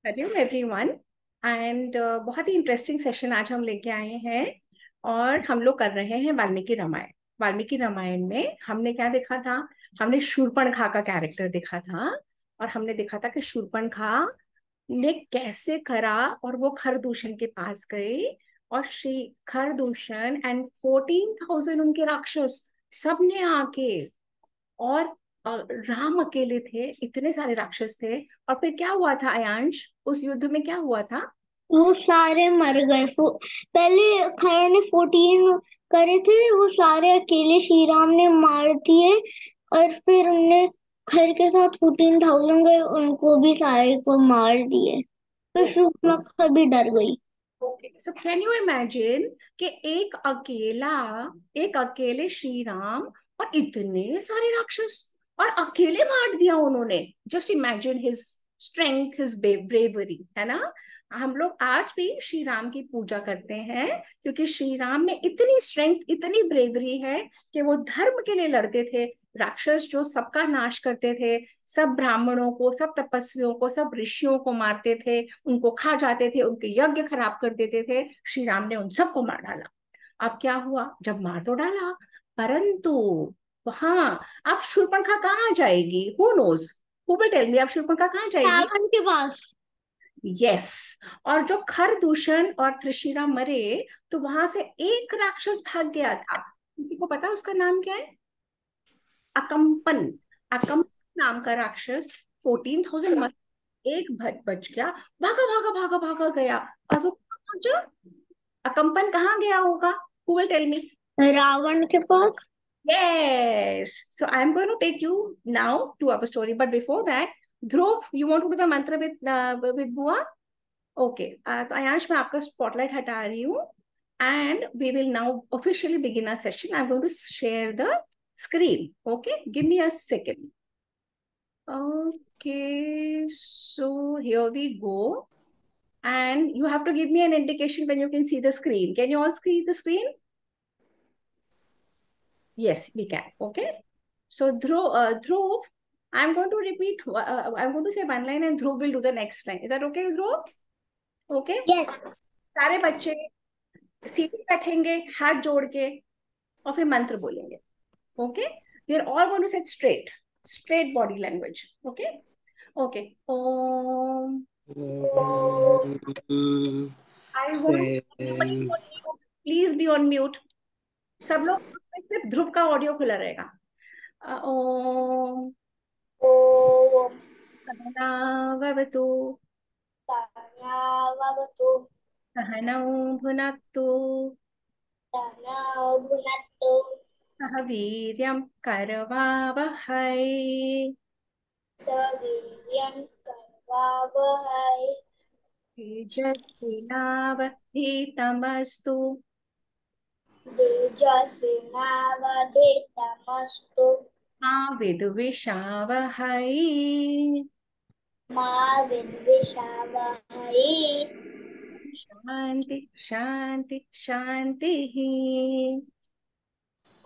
Hello everyone and बहुत ही interesting session आज हम लेके आए हैं। और हम लोग कर रहे हैं वाल्मीकि रामायण। वाल्मीकि रामायण में हमने क्या देखा था? हमने शूर्पणखा का कैरेक्टर देखा था। और हमने देखा था कि शूर्पणखा ने कैसे करा, और वो खरदूषण के पास गई। और श्री खरदूषण एंड 14,000 उनके राक्षस सब ने आके, और राम अकेले थे, इतने सारे राक्षस थे। और फिर क्या हुआ था अयांश, उस युद्ध में क्या हुआ था? वो सारे मर गए। पहले खर ने 14 करे थे, वो सारे अकेले श्री राम ने मार दिए। और फिर उनने खर के साथ 14,000 गए, उनको भी सारे को मार दिए। फिर शूर्पणखा भी डर गई। Okay, so can you imagine कि एक अकेले श्री राम और इतने सारे राक्षस, और अकेले मार दिया उन्होंने। Just imagine his strength, his bravery, है ना? हम लोग आज भी श्री राम की पूजा करते हैं क्योंकि श्री राम में इतनी स्ट्रेंथ, इतनी ब्रेवरी है कि वो धर्म के लिए लड़ते थे। राक्षस जो सबका नाश करते थे, सब ब्राह्मणों को, सब तपस्वियों को, सब ऋषियों को मारते थे, उनको खा जाते थे, उनके यज्ञ खराब कर देते थे। श्री राम ने उन सबको मार डाला। अब क्या हुआ? जब मार तो डाला, परंतु वहां अब शूर्पणखा कहाँ जाएगी? Who knows? Who will tell me, अब शूर्पणखा कहाँ जाएगी? रावण के पास। यस। और जो खरदूषण और त्रिशिरा मरे, तो वहां से एक राक्षस भाग गया था। किसी को पता उसका नाम क्या है? अकम्पन। अकम्पन नाम का राक्षस। 14,000 मर, एक बच गया। भागा भागा भागा भागा गया। और वो कहाँ पहुंचा? अकम्पन कहाँ गया होगा? Who will tell me? Ravan के पास। Yes. So I'm going to take you now to our story. But before that, Dhruv, you want to do the mantra with Bua? Okay. तो आयांश, मैं आपका स्पॉटलाइट हटा रही हूँ and we will now officially begin our session. I'm going to share the screen. Okay. Give me a second. Okay. So here we go. And you have to give me an indication when you can see the screen. Can you all see the screen? Yes, we can. Okay. So Dhruv, I'm going to repeat. I'm going to say one line and Dhruv will do the next line. Is that okay, Dhruv? Okay. Yes. सारे बच्चे सीधे बैठेंगे, हाथ जोड़ के, और फिर मंत्र बोलेंगे। Okay. We are all going to sit straight, straight body language. Okay. Okay. I want nobody से on mute. Please be on mute. सब लोग, सिर्फ ध्रुव का ऑडियो खुला रहेगा। ओम ओम सहनावतु, सहनावतु। सहनौ भुनक्तु, सहनौ भुनक्तु। सह वीर्यं करवावहै, सवीर्यं करवावहै। तेजस्विनावधीतमस्तु तेजस्विनावधीतमस्तु। मा विद्विषावहै। मा विद्विषावहै। शांति शांति शांति।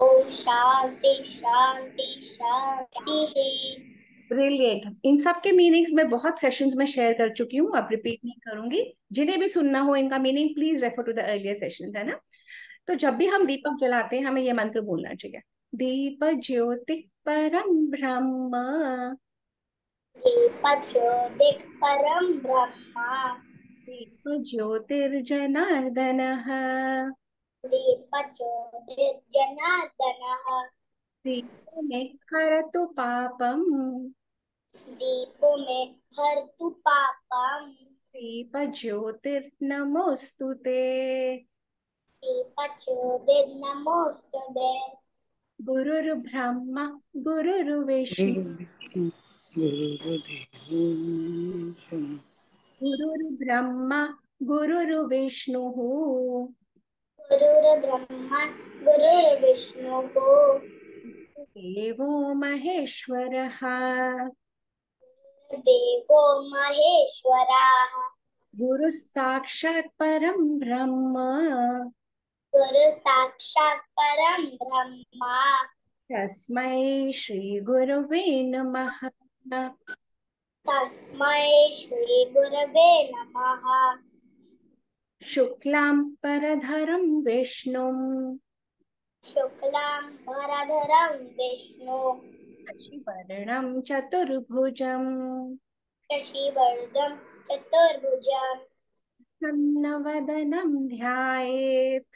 ओम शांति शांति शांति। ब्रिलियंट। इन सब के मीनिंग्स मैं बहुत सेशंस में शेयर कर चुकी हूँ, अब रिपीट नहीं करूंगी। जिन्हें भी सुनना हो इनका meaning, please refer to the earlier sessions, है ना? तो जब भी हम दीपक जलाते हैं, हमें ये मंत्र बोलना चाहिए। दीप ज्योति परम ब्रह्म, दीपज्योतिः परं ब्रह्म। दीप ज्योतिर्जनार्दन, दीपज्योतिर्जनार्दनः। दीपो में हरतु पापम, दीपो में हरतु पापम्। दीप ज्योतिर्नमोस्तु ते, दीपज्योतिर्नमोस्तुते। गुरुर्ब्रह्मा गुरुर्विष्णु, गुरुर्ब्रह्मा गुरुर्विष्णुः, गुरुर्ब्रह्मा गुरुर्विष्णुः। देवो महेश्वरः, देवो महेश्वरः। गुरुः साक्षात् परं ब्रह्म, गुरु साक्षात् परं ब्रह्म। तस्मै श्री गुरुवे नमः। तस्मै श्री गुरवे नमः। शुक्लां परधरं विष्णुं शुक्लां भरधरं विष्णु शशिवर्णं चतुर्भुजं शशिवर्धं चतुर्भुजं प्रसन्नवदनं ध्यायेत्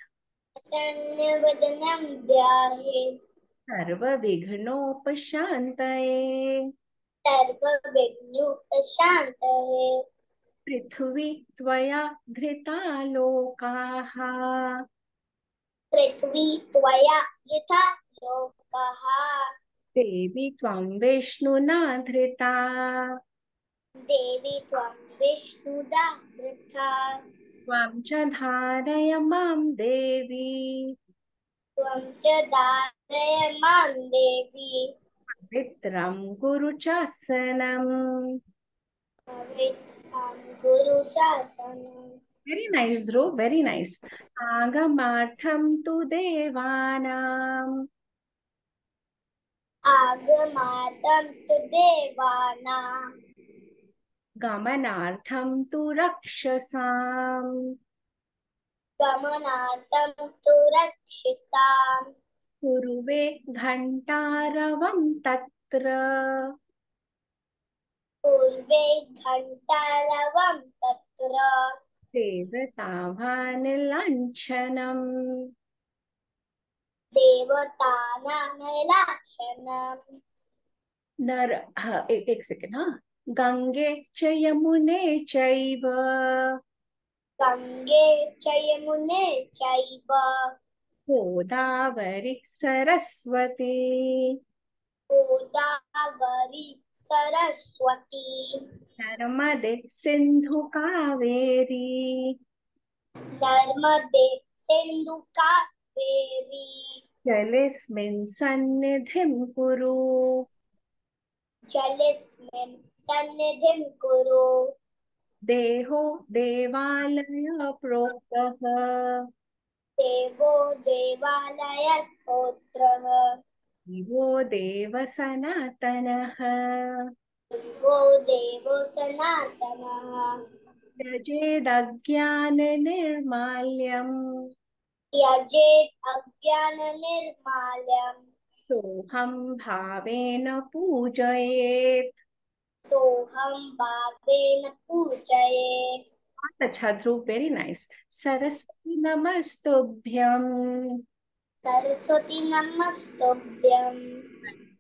प्रसन्नवदनं ध्यायेत् सर्वविघ्नोपशान्तये। सर्वविघ्नोपशान्तये। पृथ्वी त्वया धृता लोकाः पृथ्वी त्वया धृता लोकः देवी त्वं विष्णुना धृता। देवी त्वं विष्णुदा धृता त्वं च धारय मां देवी त्वं च धारय मां देवी पवित्रं कुरु चासनम्। पवित्रं कुरु शासनम्। वेरी नाइस ध्रुव, वेरी नाइस। आगमार्थं तु देवानां आगमार्थं तु देवानां गमनार्थं तु रक्षसाम् गमनार्थं तु रक्षसाम् पूर्वे घण्टारवं तत्र पूर्वे घण्टारवं तत्र देवतावानिलाञ्छनम् देवतानां नर हाँ, एक सेकेंड। हाँ, गंगे च यमुने चैव गंगे च यमुने चैव गोदावरी सरस्वती गोदावरी सरस्वती नर्मदे सिंधु कावेरी नर्मदे सिंधु कावेरी जलेस्मिन् सन्निधिं कुरु। जलेस्मिन् सन्निधिं कुरु। देहो देवालय प्रोक्तः देवो देवालयात् होत्रः दिवो देव सनातनः देवो देवो सनातनः त्यजेदज्ञाननिर्माल्यम् त्यजेत् अज्ञाननिर्माल्यम् सोऽहं भावेन पूजयेत्। सोऽहं भावेन पूजयेत्। अच्छा ध्रुव, वेरी नाइस। सरस्वती नमस्तुभ्यं सरस्वती नमस्तुभ्यं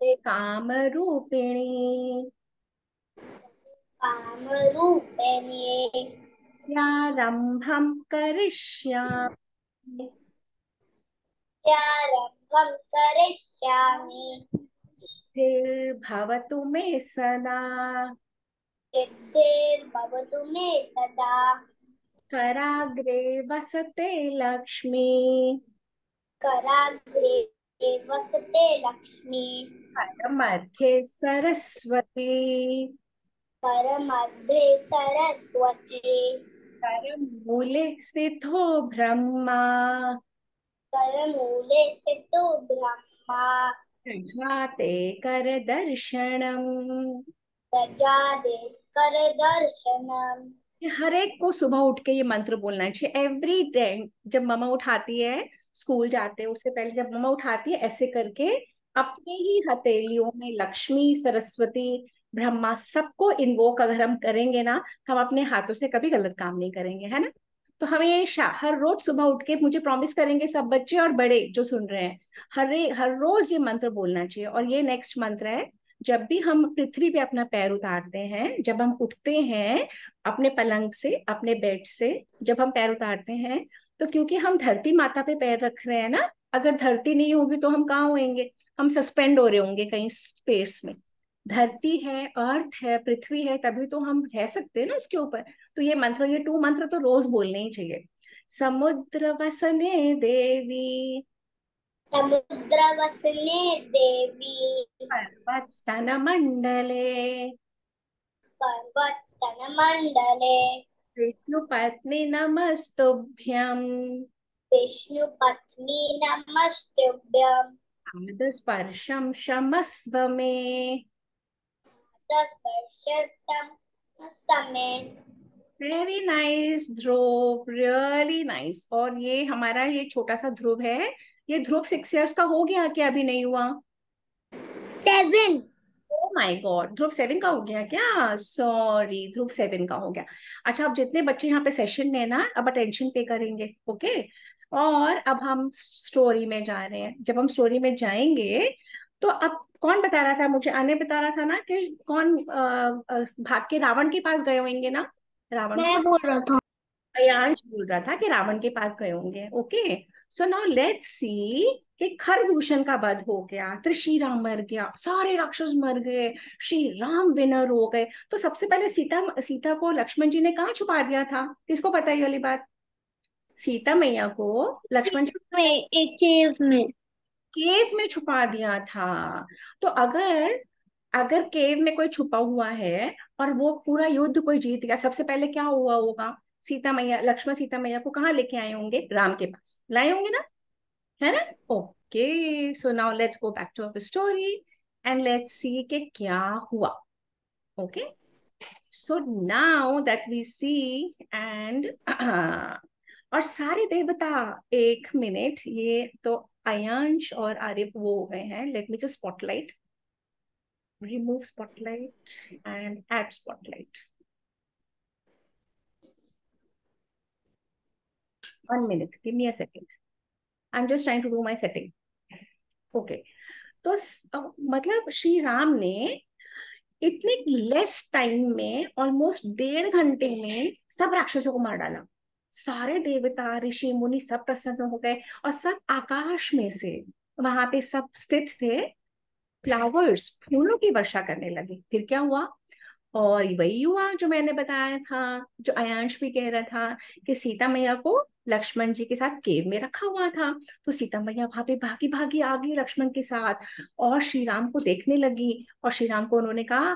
हे कामरूपिणी कामरूपिण्ये। प्रारम्भं करिष्यामि प्रारम्भं करिष्यामि सिद्धिर्भवतु मे सदा। सिद्धिर्भवतु मे सदा। कराग्रे वसते लक्ष्मी कराग्रे वसते लक्ष्मी करमध्ये सरस्वती करमध्ये सरस्वती करमूले स्थितो ब्रह्मा करमूले स्थितो ब्रह्मा प्रभाते करदर्शनम्। प्रजाते करदर्शनम्। हर एक को सुबह उठ के ये मंत्र बोलना चाहिए एवरी डे। जब मम्मा उठाती है, स्कूल जाते हैं उससे पहले जब मम्मा उठाती है, ऐसे करके अपने ही हथेलियों में लक्ष्मी सरस्वती ब्रह्मा सबको इन्वोक अगर हम करेंगे ना, हम अपने हाथों से कभी गलत काम नहीं करेंगे, है ना। तो हमें ये हर रोज सुबह उठ के मुझे प्रॉमिस करेंगे सब बच्चे और बड़े जो सुन रहे हैं, हर रोज ये मंत्र बोलना चाहिए। और ये नेक्स्ट मंत्र है, जब भी हम पृथ्वी पे अपना पैर उतारते हैं, जब हम उठते हैं अपने पलंग से, अपने बेड से, जब हम पैर उतारते हैं, तो क्योंकि हम धरती माता पे पैर रख रहे हैं ना, अगर धरती नहीं होगी तो हम कहाँ होंगे, हम सस्पेंड हो रहे होंगे कहीं स्पेस में। धरती है, अर्थ है, पृथ्वी है, तभी तो हम रह सकते हैं ना उसके ऊपर। तो ये मंत्र, ये 2 मंत्र तो रोज बोलने ही चाहिए। समुद्र वसने देवी समुद्रवसने देवी पर्वत स्तन मंडले पर्वतस्तनमण्डले विष्णु पत्नी नमस्तुभ्यं विष्णुपत्नी नमस्तुभ्यं पादस्पर्शं क्षमस्व मे 10 वर्ष समय। वेरी नाइस ध्रुव, रियली नाइस। और ये हमारा ये छोटा सा ध्रुव है, ये ध्रुव 6 years का हो गया क्या? अभी नहीं हुआ? 7। ओ माय गॉड, ध्रुव 7 का हो गया क्या? सॉरी, ध्रुव 7 का हो गया। अच्छा, अब जितने बच्चे यहाँ पे सेशन में है ना, अब अटेंशन पे करेंगे, ओके? और अब हम स्टोरी में जा रहे हैं। जब हम स्टोरी में जाएंगे तो अब कौन बता रहा था मुझे? आने बता रहा था ना कि कौन भाग के रावण के पास गए होंगे ना, रावण को। मैं बोल रहा था। अयांश बोल रहा था कि रावण के पास गए होंगे, okay? So now let's see कि खरदूषण का वध हो गया, त्रिशिरा मर गया, सारे राक्षस मर गए, श्री राम विनर हो गए। तो सबसे पहले सीता सीता को लक्ष्मण जी ने कहाँ छुपा दिया था? किसको पता है ये वाली बात? सीता मैया को लक्ष्मण जी में, एक केव में। केव में छुपा दिया था। तो अगर अगर केव में कोई छुपा हुआ है और वो पूरा युद्ध कोई जीत गया, सबसे पहले क्या हुआ होगा? सीता मैया, लक्ष्मण सीता मैया को कहाँ लेके आए होंगे? राम के पास लाए होंगे ना, है ना? Okay, so now let's go back to our story and let's see कि क्या हुआ। Okay, so now that we see and और सारे देवता, 1 मिनट, ये तो अयांश और आरिफ वो हो गए हैं। Let me just spotlight, remove spotlight and add spotlight. 1 minute, give me a second. I'm just trying to do my setting. Okay. तो मतलब श्री राम ने इतने लेस टाइम में, ऑलमोस्ट 1.5 घंटे में सब राक्षसों को मार डाला। सारे देवता ऋषि मुनि सब प्रसन्न हो गए और सब आकाश में से, वहां पे सब स्थित थे, फ्लावर्स, फूलों की वर्षा करने लगे। फिर क्या हुआ? और वही हुआ जो मैंने बताया था, जो अयांश भी कह रहा था कि सीता मैया को लक्ष्मण जी के साथ केव में रखा हुआ था। तो सीता मैया वहां पे भागी भागी आ गई लक्ष्मण के साथ और श्री राम को देखने लगी। और श्री राम को उन्होंने कहा,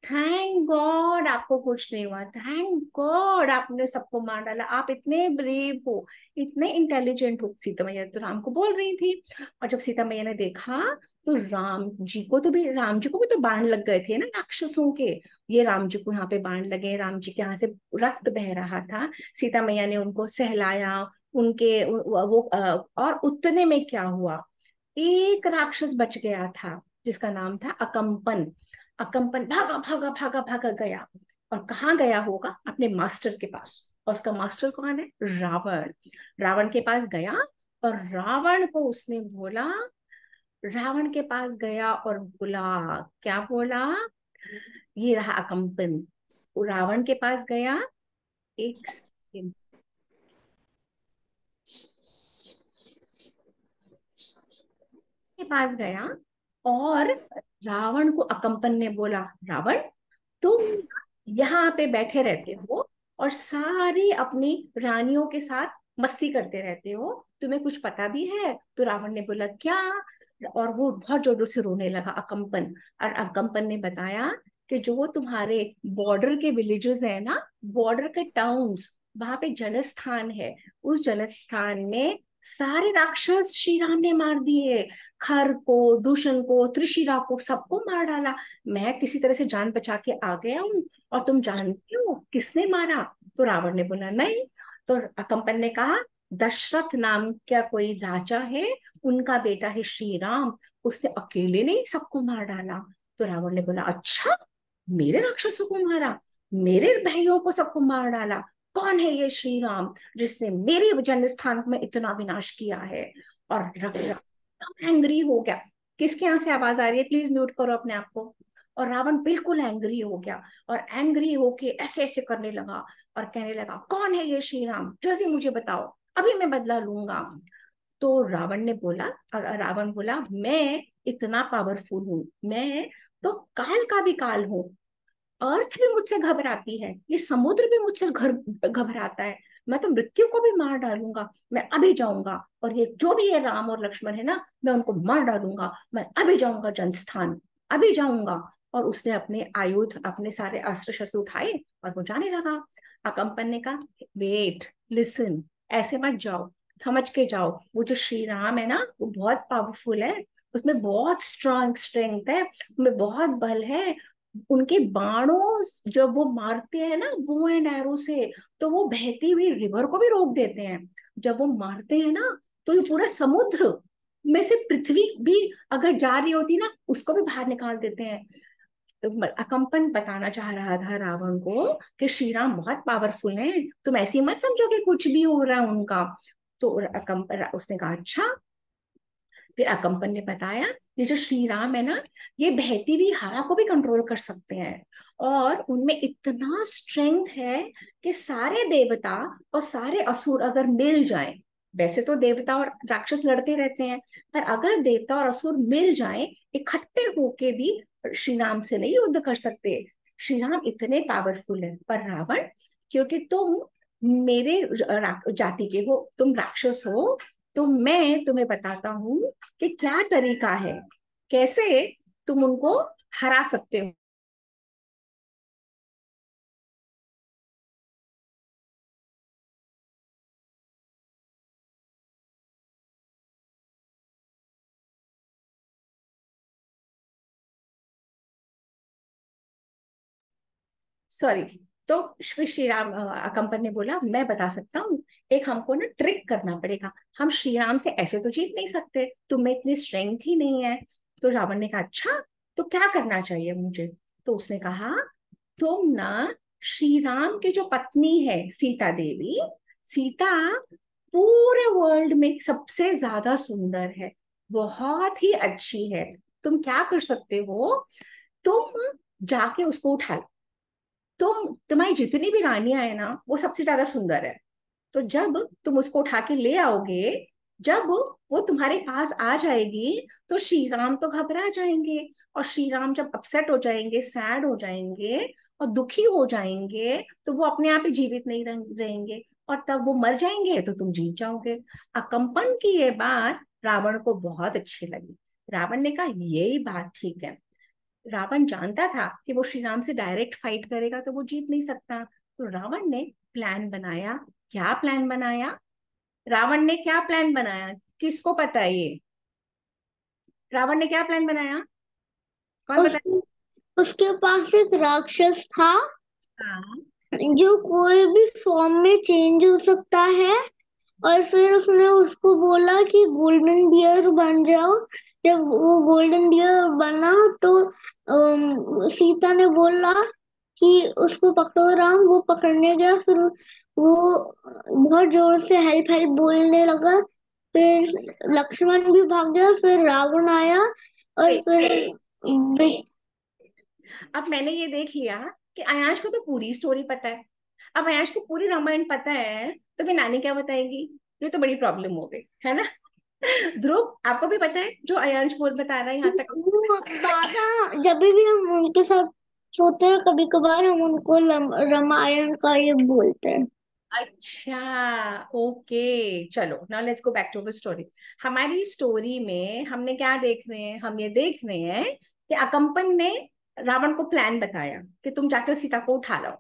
थैंक गॉड आपको कुछ नहीं हुआ, थैंक गॉड आपने सबको मार डाला, आप इतने ब्रेव हो, इतने इंटेलिजेंट हो। सीता मैया तो राम को बोल रही थी। और जब सीता मैया ने देखा तो राम जी को भी तो बाण लग गए थे ना राक्षसों के। ये राम जी को यहाँ पे बाण लगे, राम जी के यहाँ से रक्त बह रहा था। सीता मैया ने उनको सहलाया, उनके और उतने में क्या हुआ? एक राक्षस बच गया था जिसका नाम था अकम्पन। अकम्पन भागा भागा भागा भागा गया। और कहाँ गया होगा? अपने मास्टर के पास। और उसका मास्टर कौन है? रावण। रावण के पास गया और रावण को उसने बोला, रावण के पास गया और बोला, क्या बोला? ये रहा अकम्पन। रावण के पास गया, एक सेकंड, के पास गया और रावण को अकम्पन ने बोला, रावण तुम यहाँ पे बैठे रहते हो और सारी अपनी रानियों के साथ मस्ती करते रहते हो, तुम्हें कुछ पता भी है? तो रावण ने बोला, क्या? और वो बहुत जोरों से रोने लगा अकम्पन। और अकम्पन ने बताया कि जो तुम्हारे बॉर्डर के विलेजेस है ना, बॉर्डर के टाउन्स, वहां पे जनस्थान है, उस जनस्थान में सारे राक्षस श्री राम ने मार दिए। खर को, दूषण को, त्रिशिरा को, सबको मार डाला। मैं किसी तरह से जान बचा के आ गया हूँ और तुम जानती हो किसने मारा? तो रावण ने बोला, नहीं। तो अकम्पन ने कहा, दशरथ नाम का कोई राजा है, उनका बेटा है श्री राम, उसने अकेले नहीं सबको मार डाला। तो रावण ने बोला, अच्छा, मेरे राक्षसों को मारा, मेरे भाइयों को सबको मार डाला? कौन है ये श्री राम जिसने मेरे जन्म स्थान में इतना विनाश किया है? और एंग्री हो गया। किसके यहाँ से आवाज आ रही है? प्लीज म्यूट करो अपने आप को। और रावण बिल्कुल एंग्री हो गया और एंग्री होके ऐसे ऐसे करने लगा और कहने लगा, कौन है ये श्री राम, जल्दी मुझे बताओ, अभी मैं बदला लूंगा। तो रावण बोला, मैं इतना पावरफुल हूं, मैं तो काल का भी काल हूँ, अर्थ भी मुझसे घबराती है, ये समुद्र भी मुझसे घबराता है, मैं तो मृत्यु को भी मार डालूंगा। मैं अभी जाऊंगा और ये जो भी है राम और लक्ष्मण है ना, मैं उनको मार डालूंगा। मैं अभी जाऊंगा जनस्थान, अभी जाऊंगा। और उसने अपने आयुध, अपने सारे अस्त्र शस्त्र उठाए और वो जाने लगा। अकम्पन ने कहा, वेट, लिसन, ऐसे मत जाओ, समझ के जाओ। वो जो श्री राम है ना, वो बहुत पावरफुल है, उसमें बहुत स्ट्रांग स्ट्रेंथ है, उसमें बहुत बल है, उनके बाणों जब वो मारते हैं ना बो एंड एरो से, तो वो बहती हुई रिवर को भी रोक देते हैं। जब वो मारते हैं ना, तो ये पूरा समुद्र में से पृथ्वी भी अगर जा रही होती ना, उसको भी बाहर निकाल देते हैं। तो अकम्पन बताना चाह रहा था रावण को कि श्री राम बहुत पावरफुल हैं, तुम ऐसी मत समझो कि कुछ भी हो रहा है उनका। तो अकम्पन उसने कहा अच्छा। फिर अकम्पन ने बताया ये जो श्री राम है ना, ये बहती हुई हवा को भी कंट्रोल कर सकते हैं, और उनमें इतना स्ट्रेंथ है कि सारे देवता और सारे असुर अगर मिल जाएं, वैसे तो देवता और राक्षस लड़ते रहते हैं, पर अगर देवता और असुर मिल जाएं इकट्ठे होके भी श्री राम से नहीं युद्ध कर सकते। श्री राम इतने पावरफुल है। पर रावण, क्योंकि तुम मेरे जाति के हो, तुम राक्षस हो, तो मैं तुम्हें बताता हूँ कि क्या तरीका है, कैसे तुम उनको हरा सकते हो। सॉरी। तो श्री राम अकम्पन ने बोला मैं बता सकता हूँ, एक हमको ना ट्रिक करना पड़ेगा, हम श्री राम से ऐसे तो जीत नहीं सकते, तुम्हें इतनी स्ट्रेंथ ही नहीं है। तो रावण ने कहा अच्छा, तो क्या करना चाहिए मुझे। तो उसने कहा तुम ना श्री राम की जो पत्नी है सीता देवी, सीता पूरे वर्ल्ड में सबसे ज्यादा सुंदर है, बहुत ही अच्छी है। तुम क्या कर सकते हो, तुम जाके उसको उठा लो। तुम्हारी जितनी भी रानियां है ना, वो सबसे ज्यादा सुंदर है। तो जब तुम उसको उठा के ले आओगे, जब वो तुम्हारे पास आ जाएगी, तो श्री राम तो घबरा जाएंगे, और श्री राम जब अपसेट हो जाएंगे, सैड हो जाएंगे और दुखी हो जाएंगे, तो वो अपने आप ही जीवित नहीं रहेंगे, और तब वो मर जाएंगे तो तुम जीत जाओगे। अकम्पन की ये बात रावण को बहुत अच्छी लगी। रावण ने कहा यही बात ठीक है। रावण जानता था कि वो श्री राम से डायरेक्ट फाइट करेगा तो वो जीत नहीं सकता। तो रावण ने प्लान बनाया। क्या प्लान बनाया, रावण ने क्या प्लान बनाया, किसको पता है ये? रावण ने क्या प्लान बनाया, कौन उस, बता? उसके पास एक राक्षस था हाँ। जो कोई भी फॉर्म में चेंज हो सकता है, और फिर उसने उसको बोला कि गोल्डन बियर बन जाओ। जब वो गोल्डन बियर बना तो सीता ने बोला कि उसको पकड़ो राम, वो पकड़ने गया, फिर वो बहुत जोर से हेल्प हेल्प बोलने लगा। फिर लक्ष्मण भी भाग गया, फिर रावण आया, और फिर अब मैंने ये देख लिया कि अयांश को तो पूरी स्टोरी पता है। अब अयांश को पूरी रामायण पता है, तो फिर नानी क्या बताएगी? ये तो बड़ी प्रॉब्लम हो गई है ना। ध्रुव, आपको भी पता है जो अयांश बोल बता रहा है यहाँ तक? वो दादा, जब भी हम उनके साथ सोते हैं कभी कभार हम उनको रामायण का ये बोलते हैं। अच्छा, ओके। चलो now let's go back to the story. हमारी स्टोरी में हमने क्या देख रहे हैं, हम ये देख रहे हैं कि अकम्पन ने रावण को प्लान बताया कि तुम जाकर सीता को उठा लाओ,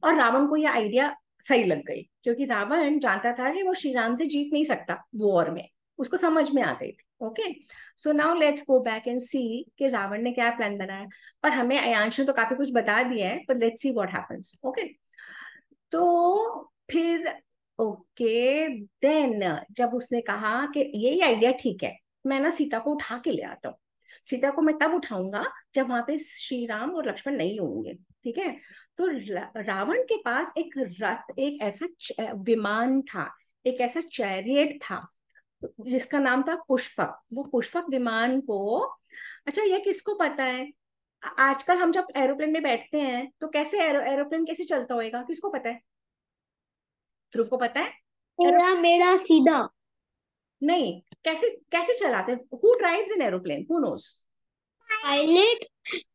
और रावण को ये आइडिया सही लग गई, क्योंकि रावण जानता था कि वो श्री राम से जीत नहीं सकता वॉर में। उसको समझ में आ गई थी। Okay, so now let's go back and see कि रावण ने क्या प्लान बनाया। पर हमें अयांश ने तो काफी कुछ बता दिया है, पर let's see what happens. Okay, तो फिर ओके देन जब उसने कहा कि यही आइडिया ठीक है, मैं ना सीता को उठा के ले आता हूँ। सीता को मैं तब उठाऊंगा जब वहां पे श्री राम और लक्ष्मण नहीं होंगे। ठीक है। तो रावण के पास एक रथ, एक ऐसा विमान था, एक ऐसा चैरियट था जिसका नाम था पुष्पक। वो पुष्पक विमान को, अच्छा ये किसको पता है? आजकल हम जब एरोप्लेन में बैठते हैं तो कैसे एरोप्लेन कैसे चलता होएगा, किसको पता है? ध्रुव को पता है? एरो मेरा मेरा सीधा। नहीं, कैसे कैसे चलाते हैं? Who drives in aeroplane, who knows? Pilot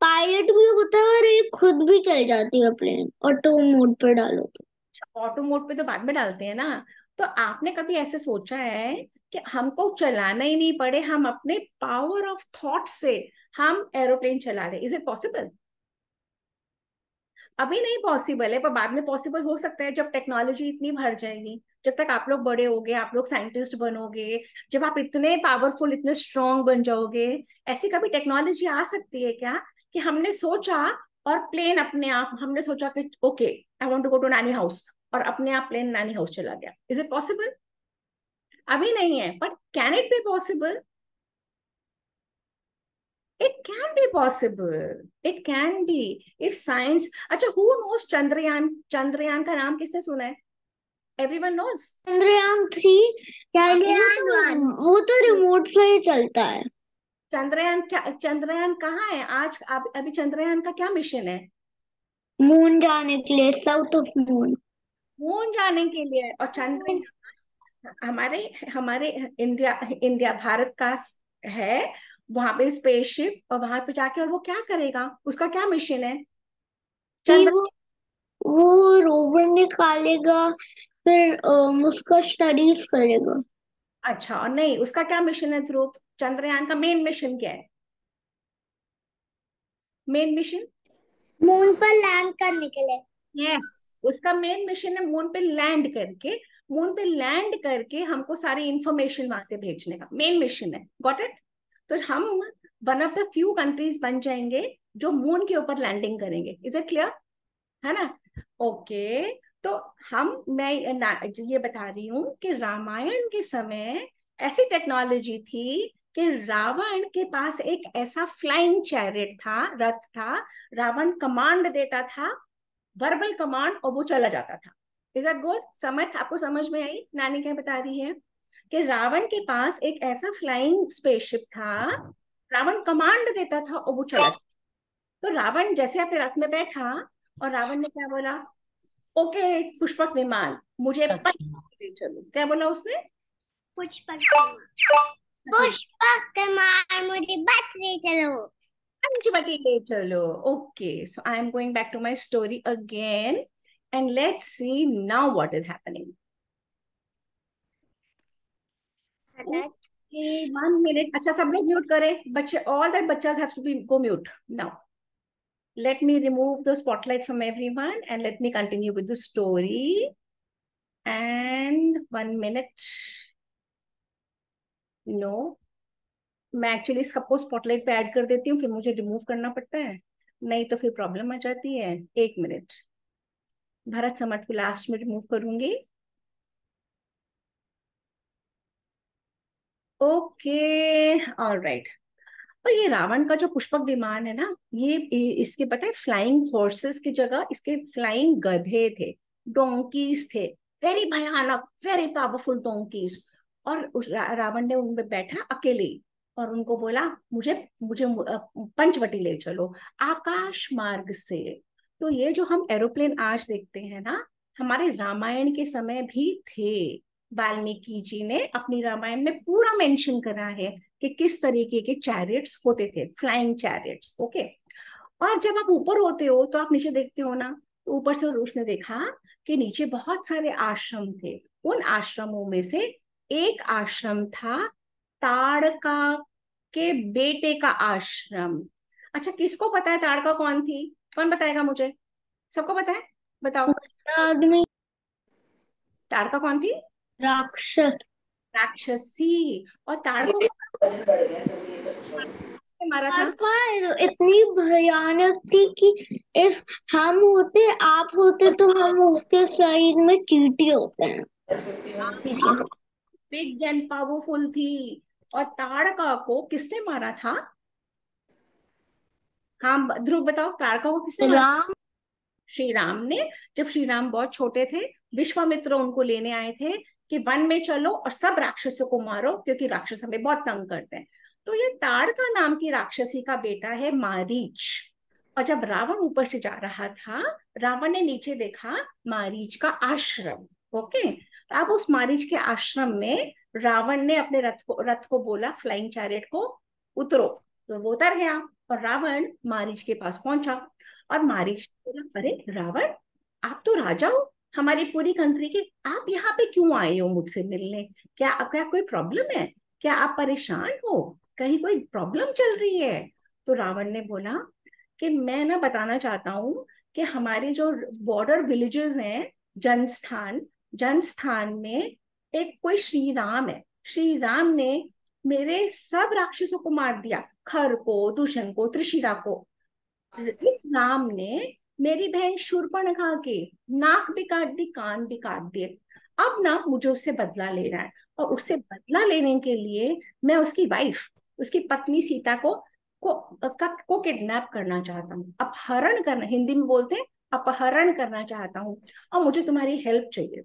pilot भी होता है, और ये खुद भी चल जाती है प्लेन, ऑटो मोड पे डालो तो। ऑटो मोड पे तो बाद में डालते हैं ना। तो आपने कभी ऐसे सोचा है कि हमको चलाना ही नहीं पड़े, हम अपने पावर ऑफ थॉट से हम एरोप्लेन चला रहे? Is it possible? अभी नहीं पॉसिबल है, पर बाद में पॉसिबल हो सकता है जब टेक्नोलॉजी इतनी बढ़ जाएगी। जब तक आप लोग बड़े होगे, आप लोग साइंटिस्ट बनोगे, जब आप इतने पावरफुल, इतने स्ट्रांग बन जाओगे, ऐसी कभी टेक्नोलॉजी आ सकती है क्या कि हमने सोचा और प्लेन अपने आप, हमने सोचा कि okay I want to go to nani house, और अपने आप प्लेन नानी हाउस चला गया। Is it possible? अभी नहीं है, but can it be possible? It can be possible. It can be. If science, अच्छा, who knows चंद्रयान? चंद्रयान का नाम किसने सुना है? Everyone knows. चंद्रयान 3। वो तो रिमोट से ही चलता है। चंद्रयान क्या, चंद्रयान कहाँ है आज? अभी चंद्रयान का क्या मिशन है? मून जाने के लिए, साउथ ऑफ मून। मून जाने के लिए। और चंद्रयान हमारे हमारे इंडिया इंडिया भारत का है। वहां पे स्पेसशिप, और वहां पे जाके, और वो क्या करेगा? उसका क्या मिशन है? कि चंद्र वो रोवर निकालेगा, फिर उसका स्टडीज करेगा। अच्छा, और नहीं, उसका क्या मिशन है ध्रुव? चंद्रयान का मेन मिशन क्या है? Main mission? मून पर लैंड करने के लिए। यस, उसका मेन मिशन है मून पे लैंड करके, मून पे लैंड करके हमको सारी इंफॉर्मेशन वहां से भेजने का मेन मिशन है। Got it? तो हम one of the few countries बन जाएंगे जो मून के ऊपर लैंडिंग करेंगे। Is it clear? है ना? ओके। तो मैं ये बता रही हूँ कि रामायण के समय ऐसी टेक्नोलॉजी थी कि रावण के पास एक ऐसा फ्लाइंग चैरियट था, रथ था। रावण कमांड देता था, वर्बल कमांड, और वो चला जाता था। Is that good? समझ, आपको समझ में आई नानी क्या बता रही है? कि रावण के पास एक ऐसा फ्लाइंग स्पेसशिप था, रावण कमांड देता था और वो चला जाता। तो रावण जैसे अपने रथ में बैठा, और रावण ने क्या बोला? ओके पुष्पक विमान, मुझे ले चलो। क्या बोला उसने? पुष्पक पुष्पक विमान, मुझे बस ले चलो। पंचवटी ले चलो। Okay, so I am going back to my story again, and let's see now what is happening. Okay, 1 minute। अच्छा, सब लोग म्यूट करें, बच्चे, ऑल दैट बच्चास have to be go mute now. Let me remove the spotlight from everyone and let me continue with the story. And 1 minute. No, मैं actually सबको spotlight पे add कर देती हूँ, फिर मुझे रिमूव करना पड़ता है, नहीं तो फिर प्रॉब्लम आ जाती है। 1 मिनट, भरत समट को लास्ट में रिमूव करूंगी। Okay, alright. और ये रावण का जो पुष्पक विमान है ना, इसके पता है, फ्लाइंग हॉर्सेस की जगह इसके फ्लाइंग गधे थे, डोंकीज थे। वेरी भयानक, वेरी पावरफुल डोंकीज। और रावण ने उनमें बैठा अकेले ही, और उनको बोला मुझे मुझे पंचवटी ले चलो, आकाश मार्ग से। तो ये जो हम एरोप्लेन आज देखते हैं ना, हमारे रामायण के समय भी थे। वाल्मीकि जी ने अपनी रामायण में पूरा मेंशन करा है कि किस तरीके के चैरियट्स होते थे, फ्लाइंग चैरियट्स। ओके। और जब आप ऊपर होते हो तो आप नीचे देखते हो ना, तो ऊपर से उसने देखा कि नीचे बहुत सारे आश्रम थे। उन आश्रमों में से एक आश्रम था ताड़का के बेटे का आश्रम। अच्छा, किसको पता है ताड़का कौन थी? कौन बताएगा मुझे? सबको पता है? बताओ। आदमी। ताड़का कौन थी? राक्षस। राक्षसी। और ताड़को किसने मारा था? इतनी भयानक थी कि इफ हम होते, आप होते, तो हम उसके साइड में चींटी होते हैं। बिग एंड पावरफुल थी। और ताड़का को किसने मारा था? हाँ ध्रुव बताओ, ताड़का को किसने मारा? राम। श्री राम ने। जब श्री राम बहुत छोटे थे, विश्वामित्र उनको लेने आए थे कि वन में चलो और सब राक्षसों को मारो, क्योंकि राक्षस हमें बहुत तंग करते हैं। तो ये ताड़का नाम की राक्षसी का बेटा है मारीच। और जब रावण ऊपर से जा रहा था, रावण ने नीचे देखा मारीच का आश्रम। ओके। अब उस मारीच के आश्रम में रावण ने अपने रथ को बोला, फ्लाइंग चैरियट को, उतरो। तो वो उतर गया, और रावण मारीच के पास पहुंचा। और मारीच ने बोला, अरे रावण, आप तो राजा हो हमारी पूरी कंट्री के, आप यहाँ पे क्यों आए हो मुझसे मिलने? क्या कोई प्रॉब्लम है? क्या आप परेशान हो? कहीं कोई प्रॉब्लम चल रही है? तो रावण ने बोला कि मैं ना बताना चाहता हूँ कि हमारे जो बॉर्डर विलेजेस हैं, जनस्थान, जनस्थान में एक कोई श्री राम है। श्री राम ने मेरे सब राक्षसों को मार दिया, खर को, दुष्यंत को, त्रिशिरा को। इस राम ने मेरी बहन शूर्पणखा के नाक भी काट दी, कान भी काट दिए। अब ना मुझे उससे बदला लेना है, और उससे बदला लेने के लिए मैं उसकी वाइफ, उसकी पत्नी सीता को किडनैप करना चाहता हूँ, अपहरण करना, हिंदी में बोलते हैं अपहरण करना चाहता हूँ, और मुझे तुम्हारी हेल्प चाहिए।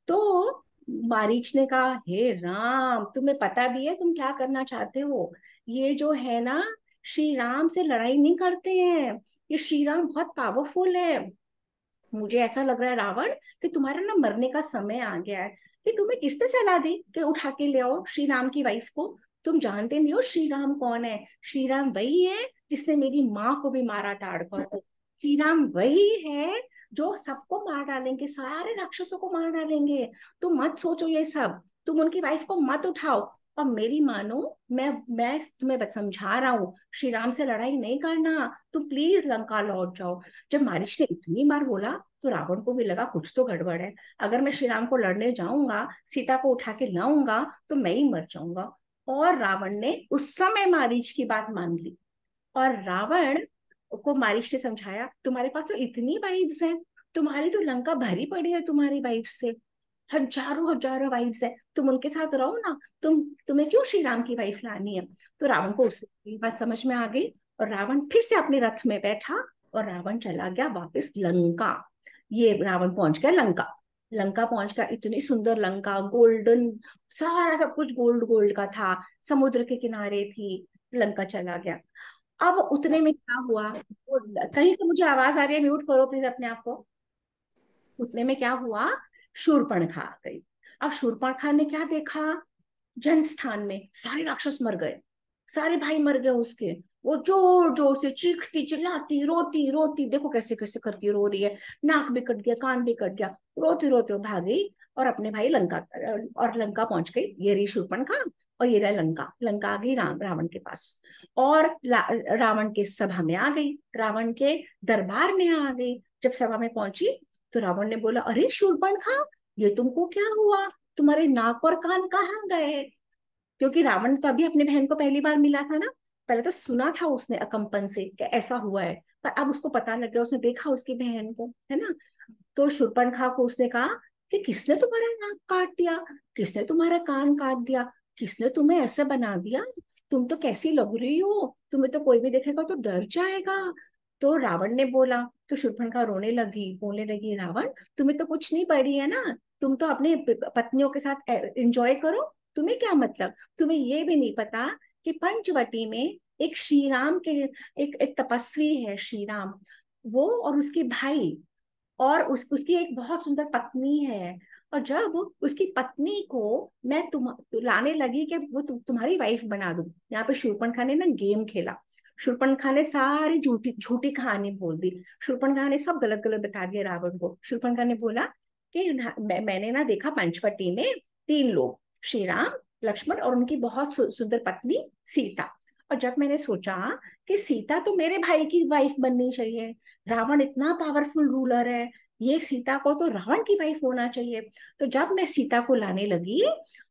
तो मारीच ने कहा, हे राम, तुम्हें पता भी है तुम क्या करना चाहते हो? ये जो है ना, श्री राम से लड़ाई नहीं करते हैं, ये श्री राम बहुत पावरफुल है। मुझे ऐसा लग रहा है रावण कि तुम्हारा ना मरने का समय आ गया है। कि तुम्हें किसने सलाह दी कि उठा के ले आओ श्री राम की वाइफ को? तुम जानते नहीं हो श्री राम कौन है। श्री राम वही है जिसने मेरी माँ को भी मारा था अड़पा को। श्री राम वही है जो सबको मार डालेंगे, सारे राक्षसों को मार डालेंगे। तुम मत सोचो ये सब, तुम उनकी वाइफ को मत उठाओ, और मेरी मानो, मैं तुम्हें समझा रहा हूँ, श्री राम से लड़ाई नहीं करना, तुम प्लीज लंका लौट जाओ। जब मारिच ने इतनी बार बोला तो रावण को भी लगा कुछ तो गड़बड़ है। अगर मैं श्री राम को लड़ने जाऊंगा, सीता को उठा के लाऊंगा, तो मैं ही मर जाऊंगा। और रावण ने उस समय मारीच की बात मान ली। और रावण को मारीच ने समझाया, तुम्हारे पास तो इतनी वाइफ्स हैं, तुम्हारी तो लंका भरी पड़ी है तुम्हारी वाइफ से, हजारों हजारों वाइफ्स है, तुम उनके साथ रहो ना, तुम्हें क्यों श्री राम की वाइफ लानी है? तो रावण को उससे ये बात समझ में आ गई, और रावण फिर से अपने रथ में बैठा, और रावण चला गया वापस लंका। ये रावण पहुंच गया लंका। लंका पहुंच गया, इतनी सुंदर लंका, गोल्डन, सारा सब कुछ गोल्ड गोल्ड का था, समुद्र के किनारे थी। लंका चला गया। अब उतने में क्या हुआ, कहीं से मुझे आवाज आ रही है, म्यूट करो प्लीज अपने आप को। उतने में क्या हुआ, शूर्पणखा आ गई। अब शूर्पणखा ने क्या देखा, जनस्थान में सारे राक्षस मर गए, सारे भाई मर गए उसके। वो जोर जोर से चीखती चिल्लाती रोती रोती, देखो कैसे कैसे करके रो रही है, नाक भी कट गया, कान भी कट गया, रोती रोती वो भाग गई, और अपने भाई लंका, और लंका पहुंच गई। ये रही शूर्पणखा, और ये रहा लंका। लंका आ गई रावण के पास, और रावण के सभा में आ गई, रावण के दरबार में आ गई। जब सभा में पहुंची तो रावण ने बोला, अरे शूर्पणखा, ये तुमको क्या हुआ? तुम्हारे नाक और कान कहाँ गए? क्योंकि रावण तो अभी अपने बहन को पहली बार मिला था ना, पहले तो सुना था उसने अकम्पन से कि ऐसा हुआ है, पर अब उसको पता लग गया, उसने देखा उसकी बहन को, है ना। तो शूर्पणखा को उसने कहा कि किसने तुम्हारा नाक काट दिया, किसने तुम्हारा कान काट दिया, किसने तुम्हें ऐसा बना दिया? तुम तो कैसी लग रही हो, तुम्हें तो कोई भी देखेगा तो डर जाएगा। तो रावण ने बोला, तो शूर्पणखा रोने लगी, बोलने लगी, रावण, तुम्हें तो कुछ नहीं पड़ी है ना, तुम तो अपने पत्नियों के साथ एंजॉय करो, तुम्हें क्या मतलब? तुम्हें ये भी नहीं पता कि पंचवटी में एक श्री राम के, एक तपस्वी है श्री राम, वो और उसके भाई, और उसकी एक बहुत सुंदर पत्नी है। और जब उसकी पत्नी को मैं लाने लगी कि वो तुम्हारी वाइफ बना दूं, यहाँ पे शूर्पणखा ने ना गेम खेला। शूर्पणखा ने सारी झूठी झूठी कहानी बोल दी, शूर्पणखा ने सब गलत गलत बता दिया रावण को। शूर्पणखा ने बोला कि मैंने ना देखा पंचवटी में तीन लोग, श्री राम, लक्ष्मण और उनकी बहुत सुंदर पत्नी सीता। और जब मैंने सोचा कि सीता तो मेरे भाई की वाइफ बननी चाहिए, रावण इतना पावरफुल रूलर है, ये सीता को तो रावण की वाइफ होना चाहिए। तो जब मैं सीता को लाने लगी,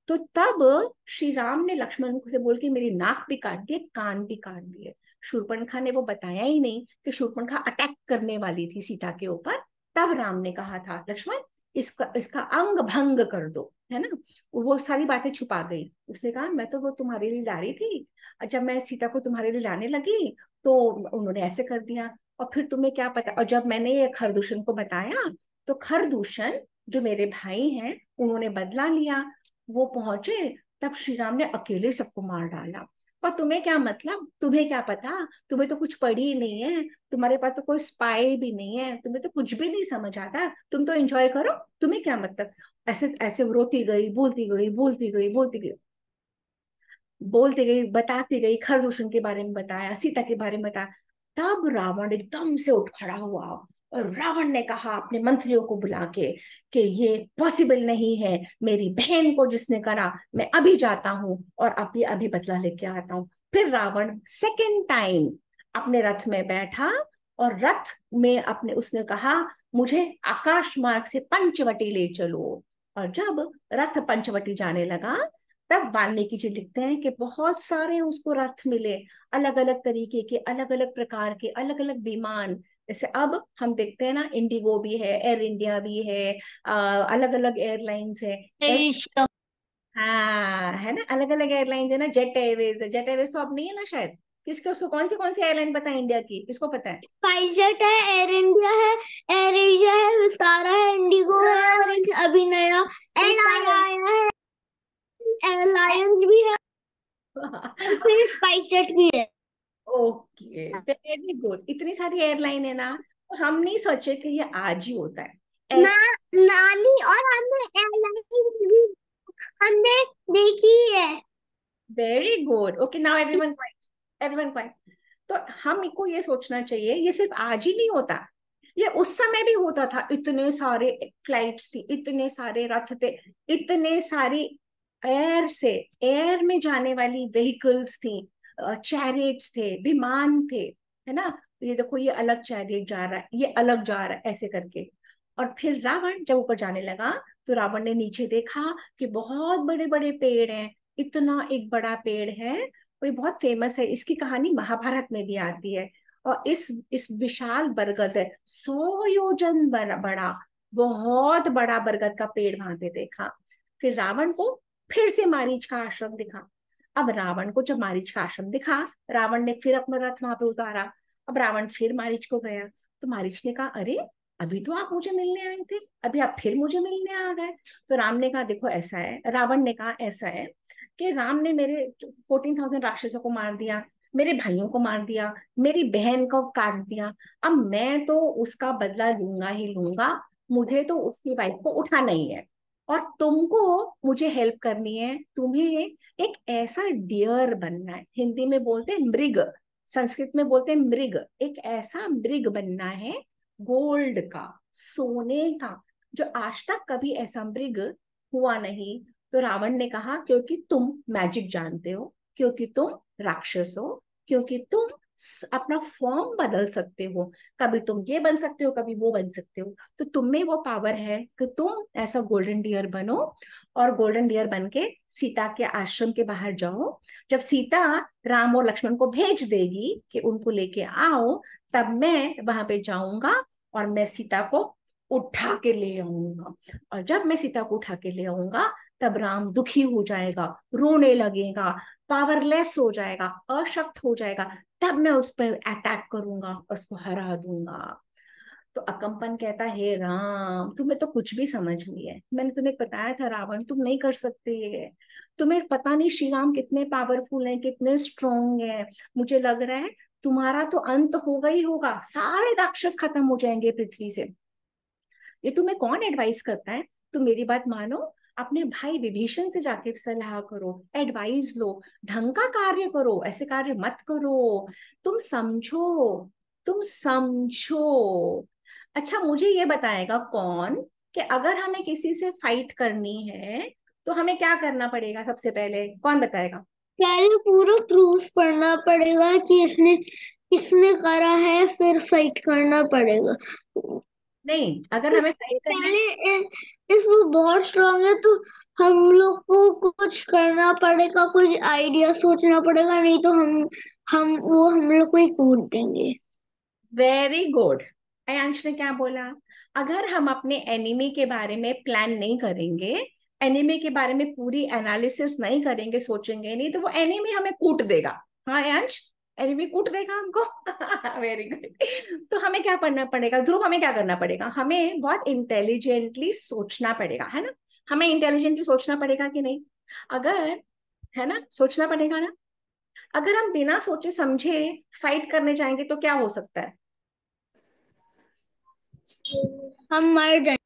तो तब श्री राम ने लक्ष्मण से बोल के मेरी नाक भी काट दिए, कान भी काट दिए। शूर्पणखा ने वो बताया ही नहीं कि शूर्पणखा अटैक करने वाली थी सीता के ऊपर। तब राम ने कहा था, लक्ष्मण, इसका इसका अंग भंग कर दो, है ना। वो सारी बातें छुपा गई। उसने कहा, मैं तो वो तुम्हारे लिए ला रही थी, और जब मैं सीता को तुम्हारे लिए लाने लगी तो उन्होंने ऐसे कर दिया। और फिर तुम्हें क्या पता, और जब मैंने ये खरदूषण को बताया, तो खरदूषण जो मेरे भाई हैं उन्होंने बदला लिया, वो पहुंचे, तब श्री राम ने अकेले सबको मार डाला। और तुम्हें क्या मतलब, तुम्हें क्या पता, तुम्हें तो कुछ पढ़ी ही नहीं है, तुम्हारे पास तो कोई स्पाई भी नहीं है, तुम्हें तो कुछ भी नहीं समझ आता, तुम तो एंजॉय करो, तुम्हें क्या मतलब। ऐसे ऐसे रोती गई, बोलती गई, बोलती गई, बोलती गई, बोलती गई, बताती गई, खरदूषण के बारे में बताया, सीता के बारे में बताया। तब रावण एकदम से उठ खड़ा हुआ, और रावण ने कहा अपने मंत्रियों को बुला के कि ये पॉसिबल नहीं है, मेरी बहन को जिसने करा, मैं अभी जाता हूँ और अभी अभी बदला लेके आता हूँ। फिर रावण सेकेंड टाइम अपने रथ में बैठा, और रथ में अपने उसने कहा, मुझे आकाश मार्ग से पंचवटी ले चलो। और जब रथ पंचवटी जाने लगा, तब वाल्मीकि जी लिखते हैं कि बहुत सारे उसको रथ मिले, अलग अलग तरीके के, अलग अलग प्रकार के, अलग अलग विमान। जैसे अब हम देखते हैं ना, इंडिगो भी है, एयर इंडिया भी है, अलग अलग एयरलाइंस है। एशिया। हाँ है ना, अलग अलग एयरलाइंस है ना, जेट एयरवेज है, जेट एयरवेज तो अब नहीं है ना शायद। किसके, उसको कौन सी एयरलाइन पता है इंडिया की, किसको पता है? स्पाइसजेट है, एयर इंडिया है, एयर एशिया है, विस्तारा है, इंडिगो है, और एक अभी नया आया है, एयरलाइंस भी है, और फिर स्पाइसजेट भी है। Okay, very good. इतनी सारी एयरलाइन है ना, तो हम नहीं सोचे कि ये आज ही होता है ऐसे। नानी, और हमने एयरलाइन भी हमने देखी है। Very good, okay, now everyone quite, everyone quite. तो हमको ये सोचना चाहिए ये सिर्फ आज ही नहीं होता, ये उस समय भी होता था। इतने सारे फ्लाइट्स थी, इतने सारे रथ थे, इतने सारी एयर से, एयर में जाने वाली व्हीकल्स थी, चैरियट्स थे, विमान थे, है ना। तो ये देखो, ये अलग चैरियट जा रहा है, ये अलग जा रहा है, ऐसे करके। और फिर रावण जब ऊपर जाने लगा, तो रावण ने नीचे देखा कि बहुत बड़े बड़े पेड़ हैं। इतना एक बड़ा पेड़ है, कोई बहुत फेमस है, इसकी कहानी महाभारत में भी आती है। और इस विशाल बरगद है, 100 योजन बड़ा, बहुत बड़ा बरगद का पेड़ वहां पे देखा। फिर रावण को फिर से मारीच का आश्रम दिखा। अब रावण को जब मारीच का आश्रम दिखा, रावण ने फिर अपना रथ वहां पे उतारा। अब रावण फिर मारीच को गया, तो मारीच ने कहा, अरे अभी तो आप मुझे मिलने आए थे, अभी आप फिर मुझे मिलने आ गए। तो राम ने कहा, देखो ऐसा है, रावण ने कहा ऐसा है कि राम ने मेरे 14,000 राक्षसों को मार दिया, मेरे भाइयों को मार दिया, मेरी बहन को काट दिया। अब मैं तो उसका बदला लूंगा ही लूंगा, मुझे तो उसकी वाइफ को उठाना ही है। और तुमको मुझे हेल्प करनी है, तुम्हें एक ऐसा डियर बनना है, हिंदी में बोलते हैं मृग, संस्कृत में बोलते हैं मृग, एक ऐसा मृग बनना है, गोल्ड का, सोने का, जो आज तक कभी ऐसा मृग हुआ नहीं। तो रावण ने कहा, क्योंकि तुम मैजिक जानते हो, क्योंकि तुम राक्षस हो, क्योंकि तुम अपना फॉर्म बदल सकते हो, कभी तुम ये बन सकते हो, कभी वो बन सकते हो, तो तुम में वो पावर है कि तुम ऐसा गोल्डन डियर बनो, और गोल्डन डियर बन के सीता के आश्रम के बाहर जाओ। जब सीता राम और लक्ष्मण को भेज देगी कि उनको लेके आओ, तब मैं वहां पे जाऊंगा और मैं सीता को उठा के ले आऊंगा। और जब मैं सीता को उठा के ले आऊंगा, तब राम दुखी हो जाएगा, रोने लगेगा, पावरलेस हो जाएगा, अशक्त हो जाएगा। तब मैं उस पर अटैक करूंगा और उसको हरा दूंगा। तो अकम्पन कहता है, हे राम, तुम्हें तो कुछ भी समझ नहीं है, मैंने तुम्हें बताया था रावण, तुम नहीं कर सकते ये। तुम्हें पता नहीं श्री राम कितने पावरफुल हैं, कितने स्ट्रोंग हैं। मुझे लग रहा है तुम्हारा तो अंत होगा ही होगा, सारे राक्षस खत्म हो जाएंगे पृथ्वी से। ये तुम्हें कौन एडवाइस करता है? तुम मेरी बात मानो, अपने भाई विभीषण से जाके सलाह करो, एडवाइस लो, ढंग का कार्य करो, ऐसे कार्य मत करो। तुम समझो, तुम समझो। अच्छा, मुझे ये बताएगा कौन कि अगर हमें किसी से फाइट करनी है तो हमें क्या करना पड़ेगा? सबसे पहले कौन बताएगा? पहले पूरा प्रूफ पढ़ना पड़ेगा कि इसने किसने करा है, फिर फाइट करना पड़ेगा। नहीं, अगर हमें फाइट करना है। पहले इफ वो बहुत स्ट्रांग है तो हम लोग को कुछ करना पड़ेगा, कुछ आइडिया सोचना पड़ेगा, नहीं तो हम लोग को ही कूट देंगे। Very good. अयांश ने क्या बोला? अगर हम अपने एनिमी के बारे में प्लान नहीं करेंगे, एनिमी के बारे में पूरी एनालिसिस नहीं करेंगे, सोचेंगे नहीं, तो वो एनिमी हमें कूट देगा। हाँ अयांश, एनिमी कूट देगा हमको। Very good. तो हमें क्या करना पड़ेगा ध्रुव, हमें क्या करना पड़ेगा? हमें बहुत इंटेलिजेंटली सोचना पड़ेगा, है ना। हमें इंटेलिजेंटली सोचना पड़ेगा कि नहीं? अगर, है ना, सोचना पड़ेगा ना। अगर हम बिना सोचे समझे फाइट करने जाएंगे तो क्या हो सकता है? हम मर जाएंगे।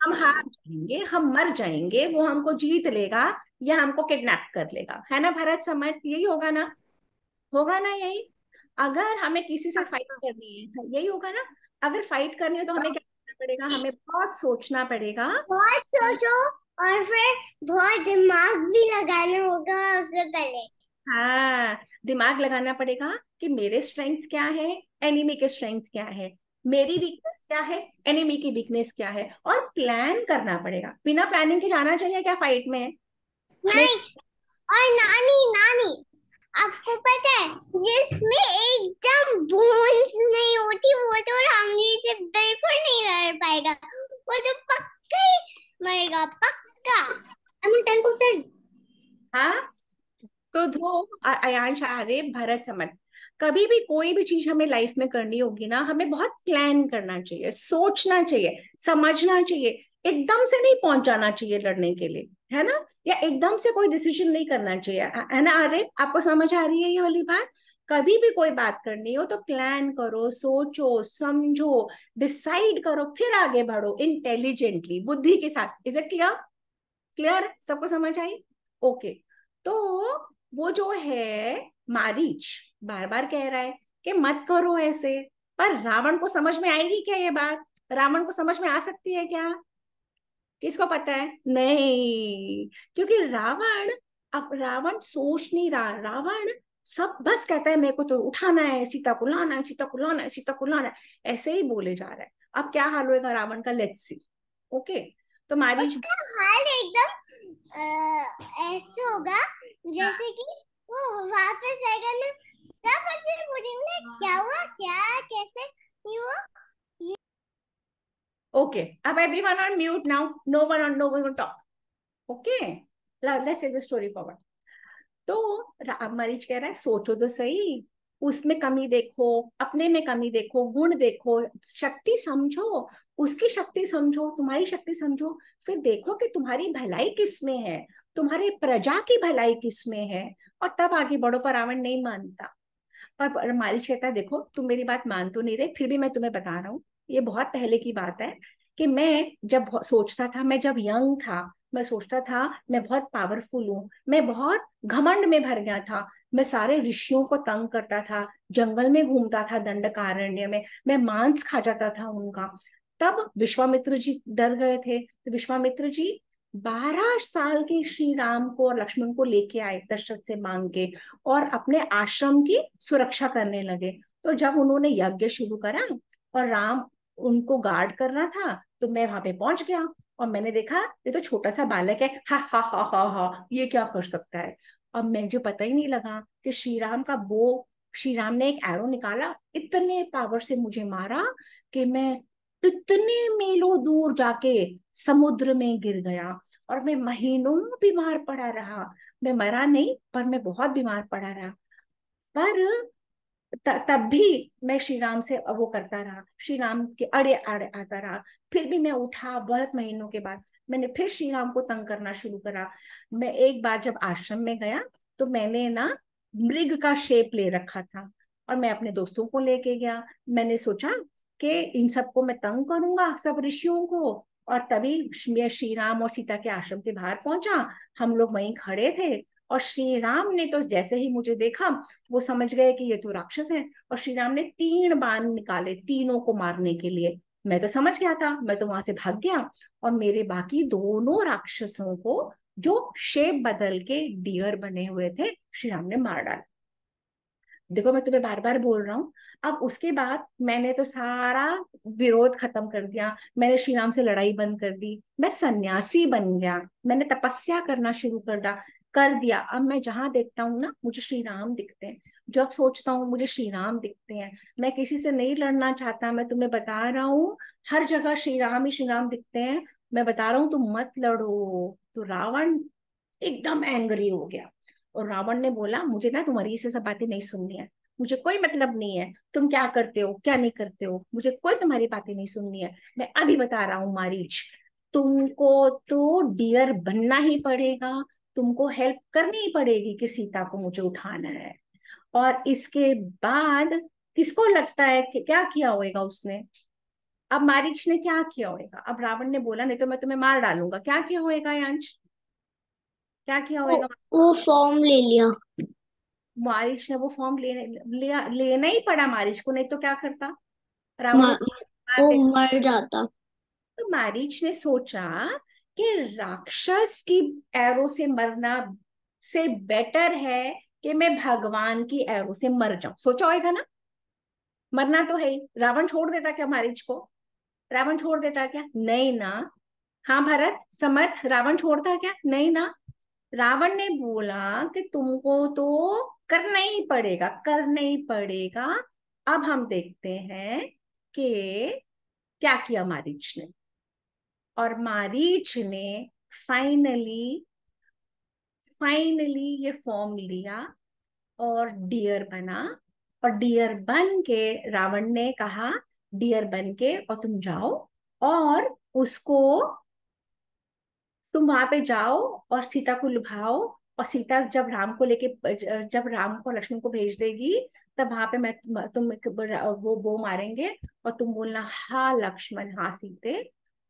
हम हार जाएंगे, हम मर जाएंगे, वो हमको जीत लेगा या हमको किडनैप कर लेगा, है ना भरत समर्थ, यही होगा ना? होगा ना यही? अगर हमें किसी से फाइट करनी है, यही होगा ना? अगर फाइट करनी है तो हमें क्या करना पड़ेगा? हमें बहुत सोचना पड़ेगा। बहुत सोचो, और फिर बहुत दिमाग भी लगाना होगा उससे पहले। हाँ, दिमाग लगाना पड़ेगा कि मेरे स्ट्रेंथ क्या है, एनिमी के स्ट्रेंथ क्या है, मेरी वीकनेस क्या है, एनिमी की वीकनेस क्या है, और प्लान करना पड़ेगा। बिना प्लानिंग के जाना चाहिए क्या फाइट में? नहीं। नहीं, और नानी नानी आपको पता है जिसमें एकदम बोन्स नहीं होती वो तो रामजी से बिल्कुल नहीं लड़ पाएगा, वो तो पक्का ही मरेगा, पक्का। I mean 10%। हाँ, तो ध्रुव अयांश आर्य भरत समझ, कभी भी कोई भी चीज हमें लाइफ में करनी होगी ना, हमें बहुत प्लान करना चाहिए, सोचना चाहिए, समझना चाहिए। एकदम से नहीं पहुंच जाना चाहिए लड़ने के लिए, है ना? या एकदम से कोई डिसीजन नहीं करना चाहिए, है ना? अरे आपको समझ आ रही है ये वाली बात? कभी भी कोई बात करनी हो तो प्लान करो, सोचो, समझो, डिसाइड करो, फिर आगे बढ़ो इंटेलिजेंटली, बुद्धि के साथ। Is it clear? क्लियर, सबको समझ आई? ओके। तो वो जो है मारीच, बार बार कह रहा है कि मत करो ऐसे, पर रावण को समझ में आएगी क्या ये बात? रावण को समझ में आ सकती है क्या? किसको पता है? नहीं, क्योंकि रावण, अब रावण सोच नहीं रहा, रावण सब बस कहता है मेरे को तो उठाना है, सीता को लाना है, सीता को लाना है, सीता को लाना है, ऐसे ही बोले जा रहा है। अब क्या हाल होएगा रावण का, लेट्स सी। ओके, तो मारीच, उसका हाल एकदम ऐसे होगा जैसे कि वो वापस आएगा ना, सब ऐसे बोलेंगे क्या हुआ, क्या कैसे ये वो। ओके, अब everyone on mute now, no one talk. Okay, let's take the story forward. तो मरीज कह रहा है सोचो तो सही, उसमें कमी देखो, अपने में कमी देखो, गुण देखो, शक्ति समझो, उसकी शक्ति समझो, तुम्हारी शक्ति समझो, फिर देखो कि तुम्हारी भलाई किस में है, तुम्हारी प्रजा की भलाई किस में है, और तब आगे बढ़ो। पर रावण नहीं मानता। पर मारीच कहता है देखो तुम मेरी बात मान तो नहीं रहे, फिर भी मैं तुम्हें बता रहा हूँ। ये बहुत पहले की बात है कि मैं जब सोचता था, मैं जब यंग था, मैं सोचता था मैं बहुत पावरफुल हूँ, मैं बहुत घमंड में भर गया था, मैं सारे ऋषियों को तंग करता था, जंगल में घूमता था, दंडकारण्य में मैं मांस खा जाता था उनका। तब विश्वामित्र जी डर गए थे, तो विश्वामित्र जी 12 साल के श्री राम को और लक्ष्मण को लेके आए दशरथ से मांग के, और अपने आश्रम की सुरक्षा करने लगे। तो जब उन्होंने यज्ञ शुरू करा और राम उनको गार्ड कर रहा था, तो मैं वहां पे पहुंच गया, और मैंने देखा ये तो छोटा सा बालक है, हा हा हा हा हा, ये क्या कर सकता है। अब मुझे पता ही नहीं लगा कि श्री राम का बो, श्री राम ने एक एरो निकाला, इतने पावर से मुझे मारा कि मैं इतने मीलों दूर जाके समुद्र में गिर गया, और मैं महीनों बीमार पड़ा रहा। मैं मरा नहीं, पर मैं बहुत बीमार पड़ा रहा। पर तब भी मैं श्री राम से वो करता रहा, श्री राम के अड़े अड़े आता रहा। फिर भी मैं उठा, बहुत महीनों के बाद मैंने फिर श्री राम को तंग करना शुरू करा। मैं एक बार जब आश्रम में गया, तो मैंने ना मृग का शेप ले रखा था, और मैं अपने दोस्तों को लेके गया। मैंने सोचा कि इन सबको मैं तंग करूंगा, सब ऋषियों को। और तभी मैं श्री राम और सीता के आश्रम के बाहर पहुंचा, हम लोग वहीं खड़े थे, और श्री राम ने तो जैसे ही मुझे देखा, वो समझ गए कि ये तो राक्षस है, और श्री राम ने 3 बाण निकाले तीनों को मारने के लिए। मैं तो समझ गया था, मैं तो वहां से भाग गया, और मेरे बाकी दोनों राक्षसों को, जो शेप बदल के डियर बने हुए थे, श्री राम ने मार डाला। देखो मैं तुम्हें बार बार बोल रहा हूँ। अब उसके बाद मैंने तो सारा विरोध खत्म कर दिया, मैंने श्री राम से लड़ाई बंद कर दी, मैं सन्यासी बन गया, मैंने तपस्या करना शुरू कर दिया। अब मैं जहां देखता हूँ ना, मुझे श्री राम दिखते हैं, जब सोचता हूँ मुझे श्री राम दिखते हैं। मैं किसी से नहीं लड़ना चाहता, मैं तुम्हें बता रहा हूँ, हर जगह श्री राम दिखते हैं। मैं बता रहा हूँ तुम मत लड़ो। तो रावण एकदम एंग्री हो गया, और रावण ने बोला मुझे ना तुम्हारी ये सब बातें नहीं सुननी है, मुझे कोई मतलब नहीं है तुम क्या करते हो क्या नहीं करते हो, मुझे कोई तुम्हारी बातें नहीं सुननी है। मैं अभी बता रहा हूँ मारीच, तुमको तो डियर बनना ही पड़ेगा, तुमको हेल्प करनी ही पड़ेगी कि सीता को मुझे उठाना है। और इसके बाद किसको लगता है कि क्या किया होगा उसने? अब मारीच ने क्या किया होगा? अब रावण ने बोला नहीं तो मैं तुम्हें मार डालूंगा, क्या किया होगा यांश? क्या किया वो, होगा? वो फॉर्म ले लिया। मारिच ने वो फॉर्म लेना ही पड़ा मारिच को, नहीं तो क्या करता? रावण मा- उसको मार वो देता। मर जाता। तो मारिच ने सोचा कि राक्षस की एरो से मरना से बेटर है कि मैं भगवान की एरो से मर जाऊं। सोचा होगा ना, मरना तो है ही। रावण छोड़ देता क्या मारिच को? रावण छोड़ देता क्या? नहीं ना। हाँ भरत समर्थ, रावण छोड़ता क्या? नहीं ना। रावण ने बोला कि तुमको तो करना ही पड़ेगा, करना ही पड़ेगा। अब हम देखते हैं कि क्या किया मारीच ने। और मारीच ने फाइनली फाइनली ये फॉर्म लिया और डियर बना। और डियर बन के रावण ने कहा, डियर बन के और तुम जाओ और उसको, तुम वहां पे जाओ और सीता को लुभाओ। और सीता जब राम को लेके, जब राम को लक्ष्मण को भेज देगी, तब वहां पे मैं वो मारेंगे और तुम बोलना हाँ लक्ष्मण, हाँ सीते।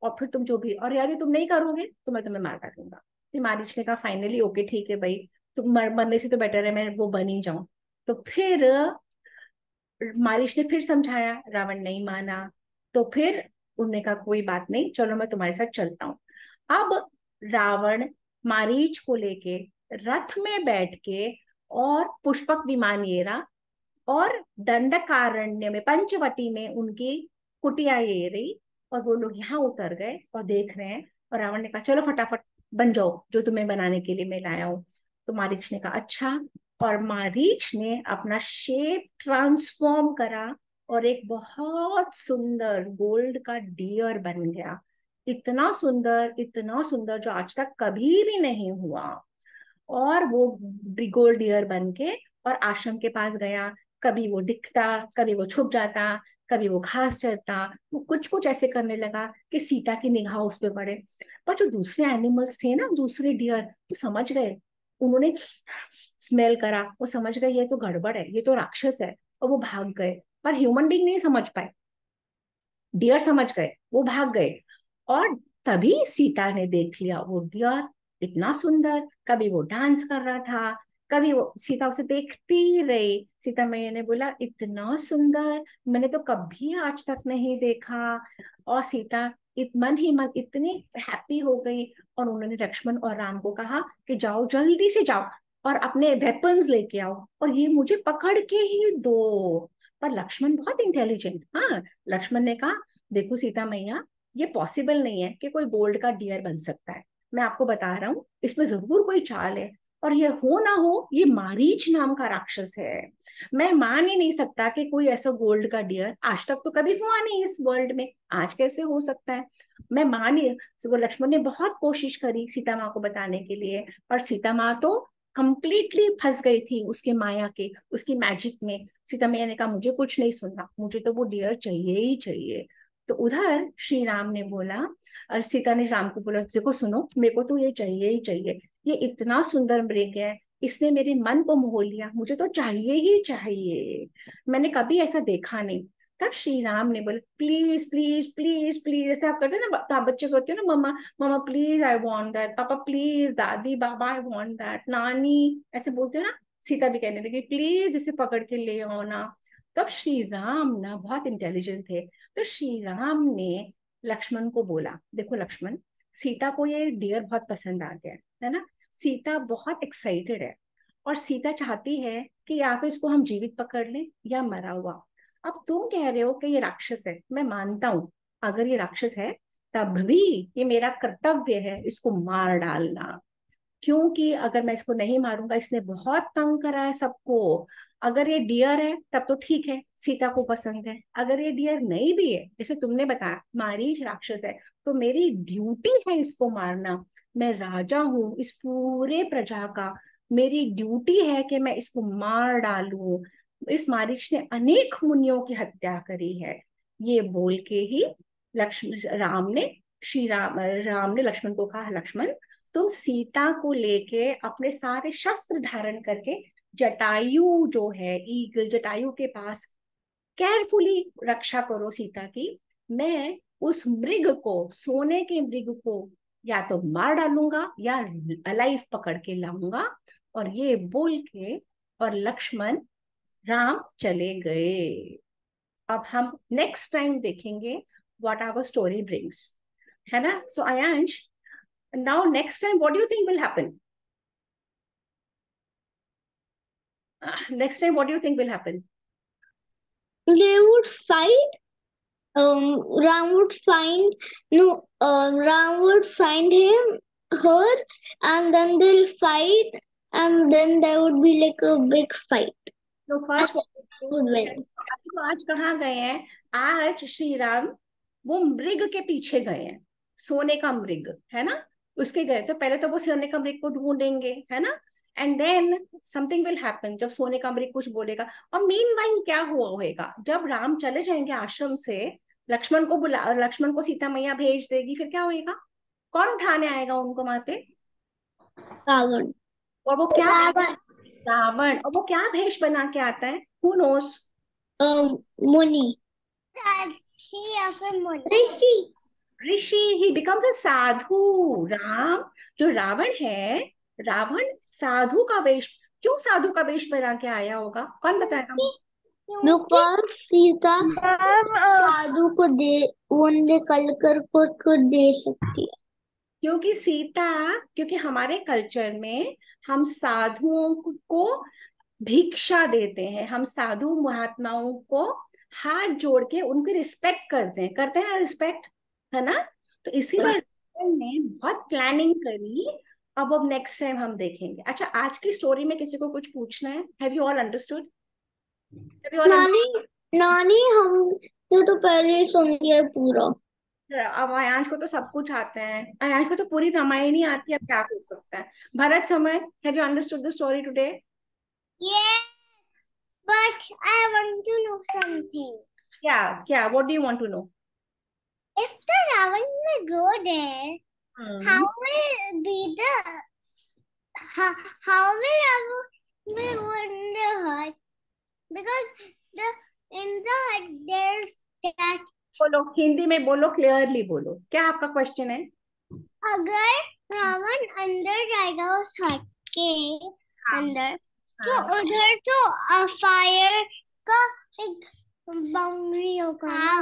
और फिर तुम जो भी, और यदि तुम नहीं करोगे तो मैं तुम्हें मार डालूंगा। फिर मारीच ने कहा फाइनली ओके ठीक है भाई, तुम मरने से तो बेटर है मैं वो बन ही जाऊं। तो फिर मारिश ने फिर समझाया, रावण नहीं माना। तो फिर उन्होंने कहा कोई बात नहीं, चलो मैं तुम्हारे साथ चलता हूँ। अब रावण मारीच को लेके रथ में बैठ के और पुष्पक विमान ये रहा, और दंडकारण्य में पंचवटी में उनकी कुटिया ये रही। और वो लोग यहाँ उतर गए और देख रहे हैं। और रावण ने कहा चलो फटाफट बन जाओ जो तुम्हें बनाने के लिए मैं लाया हूँ। तो मारीच ने कहा अच्छा। और मारीच ने अपना शेप ट्रांसफॉर्म करा और एक बहुत सुंदर गोल्ड का डियर बन गया। इतना सुंदर जो आज तक कभी भी नहीं हुआ। और वो गोल्ड डियर बन के और आश्रम के पास गया। कभी वो दिखता, कभी वो छुप जाता, कभी वो घास चरता। वो कुछ कुछ ऐसे करने लगा कि सीता की निगाह उस पर पड़े। पर जो दूसरे एनिमल्स थे ना, दूसरे डियर, वो समझ गए। उन्होंने स्मेल करा, वो समझ गए ये तो गड़बड़ है, ये तो राक्षस है, और वो भाग गए। पर ह्यूमन बीइंग नहीं समझ पाए, डियर समझ गए, वो भाग गए। और तभी सीता ने देख लिया वो डियर इतना सुंदर, कभी वो डांस कर रहा था, कभी वो, सीता उसे देखती ही रही। सीता मैया ने बोला इतना सुंदर मैंने तो कभी आज तक नहीं देखा। और सीता मन ही मन इतनी हैप्पी हो गई। और उन्होंने लक्ष्मण और राम को कहा कि जाओ जल्दी से जाओ और अपने वेपन्स लेके आओ और ये मुझे पकड़ के ही दो। पर लक्ष्मण बहुत इंटेलिजेंट, हाँ, लक्ष्मण ने कहा देखो सीता मैया, ये पॉसिबल नहीं है कि कोई गोल्ड का डियर बन सकता है। मैं आपको बता रहा हूँ इसमें जरूर कोई चाल है। और ये हो ना हो, ये मारीच नाम का राक्षस है। मैं मान ही नहीं सकता कि कोई ऐसा गोल्ड का डियर आज तक तो कभी हुआ नहीं इस वर्ल्ड में, आज कैसे हो सकता है। मैं मान ही, वो लक्ष्मण ने बहुत कोशिश करी सीता माँ को बताने के लिए, और सीता माँ तो कंप्लीटली फंस गई थी उसके माया के, उसकी मैजिक में। सीता मैया ने कहा मुझे कुछ नहीं सुनना, मुझे तो वो डियर चाहिए ही चाहिए। तो उधर श्री राम ने बोला, सीता ने राम को बोला देखो सुनो, मेरे को तो ये चाहिए ही चाहिए, ये इतना सुंदर मृग है, इसने मेरे मन को मोह लिया, मुझे तो चाहिए ही चाहिए, मैंने कभी ऐसा देखा नहीं। तब श्री राम ने बोला प्लीज प्लीज प्लीज प्लीज, जैसे आप करते हो ना, आप बच्चे करते हो ना, मम्मा मम्मा प्लीज आई वांट दैट, पापा प्लीज, दादी बाबा आई वांट दैट, नानी, ऐसे बोलते हो ना। सीता भी कहने लगी प्लीज इसे पकड़ के ले आओ ना। तब श्री राम ना बहुत इंटेलिजेंट थे, तो श्री राम ने लक्ष्मण को बोला देखो लक्ष्मण, सीता को ये डियर बहुत पसंद आ गया है ना, सीता बहुत एक्साइटेड है, और सीता चाहती है कि या तो इसको हम जीवित पकड़ लें या मरा हुआ। अब तुम कह रहे हो कि ये राक्षस है, मैं मानता हूं अगर ये राक्षस है, तब भी ये मेरा कर्तव्य है इसको मार डालना। क्योंकि अगर मैं इसको नहीं मारूंगा, इसने बहुत तंग करा है सबको। अगर ये डियर है तब तो ठीक है, सीता को पसंद है। अगर ये डियर नहीं भी है, जैसे तुमने बताया मारीच राक्षस है, तो मेरी ड्यूटी है इसको मारना। मैं राजा हूं इस पूरे प्रजा का, मेरी ड्यूटी है कि मैं इसको मार डालूं। इस मारीच ने अनेक मुनियों की हत्या करी है। ये बोल के ही लक्ष्मण राम ने राम ने लक्ष्मण को कहा लक्ष्मण, तुम सीता को लेके अपने सारे शस्त्र धारण करके जटायु जो है, ईगल जटायु के पास केयरफुली रक्षा करो सीता की। मैं उस मृग को, सोने के मृग को या तो मार डालूंगा या अलाइव पकड़ के लाऊंगा। और ये बोल के और लक्ष्मण राम चले गए। अब हम नेक्स्ट टाइम देखेंगे व्हाट आवर स्टोरी ब्रिंग्स, है ना। सो Aayansh, now next time what do you think will happen? Next time what do you think will happen? They would fight. Ram would find, no, Ram would find him her, and then they'll fight, and then there would be like a big fight. तो first Would win. अभी तो आज कहाँ गए हैं? आज श्री राम वो मृग के पीछे गए हैं, सोने का मृग है ना, उसके गए। तो पहले तो वो सोने का मृग को ढूंढेंगे है ना, and then something will happen, जब सोने का मृग कुछ बोलेगा। और मीनवाइल क्या हुआ होएगा, जब राम चले जाएंगे आश्रम से, लक्ष्मण को सीता मैया भेज देगी, फिर क्या होएगा? कौन उठाने आएगा उनको वहां पे? रावण। और वो क्या, रावण। रावण, और वो क्या भेष बना के आता है? Who knows? मुनि। या फिर मुनि। ऋषि। ऋषि, ही बिकम्स अ साधु। राम, जो रावण है, रावण साधु का वेश, क्यों साधु का वेश बना के आया होगा? कौन बताएगा? बिकॉज सीता साधु को दे, ओनली कलकर को दे सकती है। क्योंकि सीता, क्योंकि हमारे कल्चर में हम साधुओं को भिक्षा देते हैं, हम साधु महात्माओं को हाथ जोड़ के उनकी रिस्पेक्ट करते हैं ना, रिस्पेक्ट, है ना। तो इसीलिए ने बहुत प्लानिंग करी। अब नेक्स्ट टाइम हम देखेंगे। अच्छा, आज की स्टोरी में किसी को कुछ पूछना है? Have you all understood? Have you all? नानी, नानी हमने तो पहले ही सुन लिया है पूरा। अब आयांश को तो सब कुछ आता है, आयांश को तो पूरी रामायण ही आती है, अब क्या हो सकता है। भरत, समझ, have you understood the story today? Yes, but I want to know something. क्या क्या, what do you want to know? If the Ravan will go there, how will be the how will Ravan will go in the hut? Because the in the hut there's that. बोलो, हिंदी में बोलो, clearly बोलो, क्या आपका question है? अगर रावण अंदर जाएगा उस हट के अंदर, तो उधर तो फायर का एक बाउंड्री होगा ना।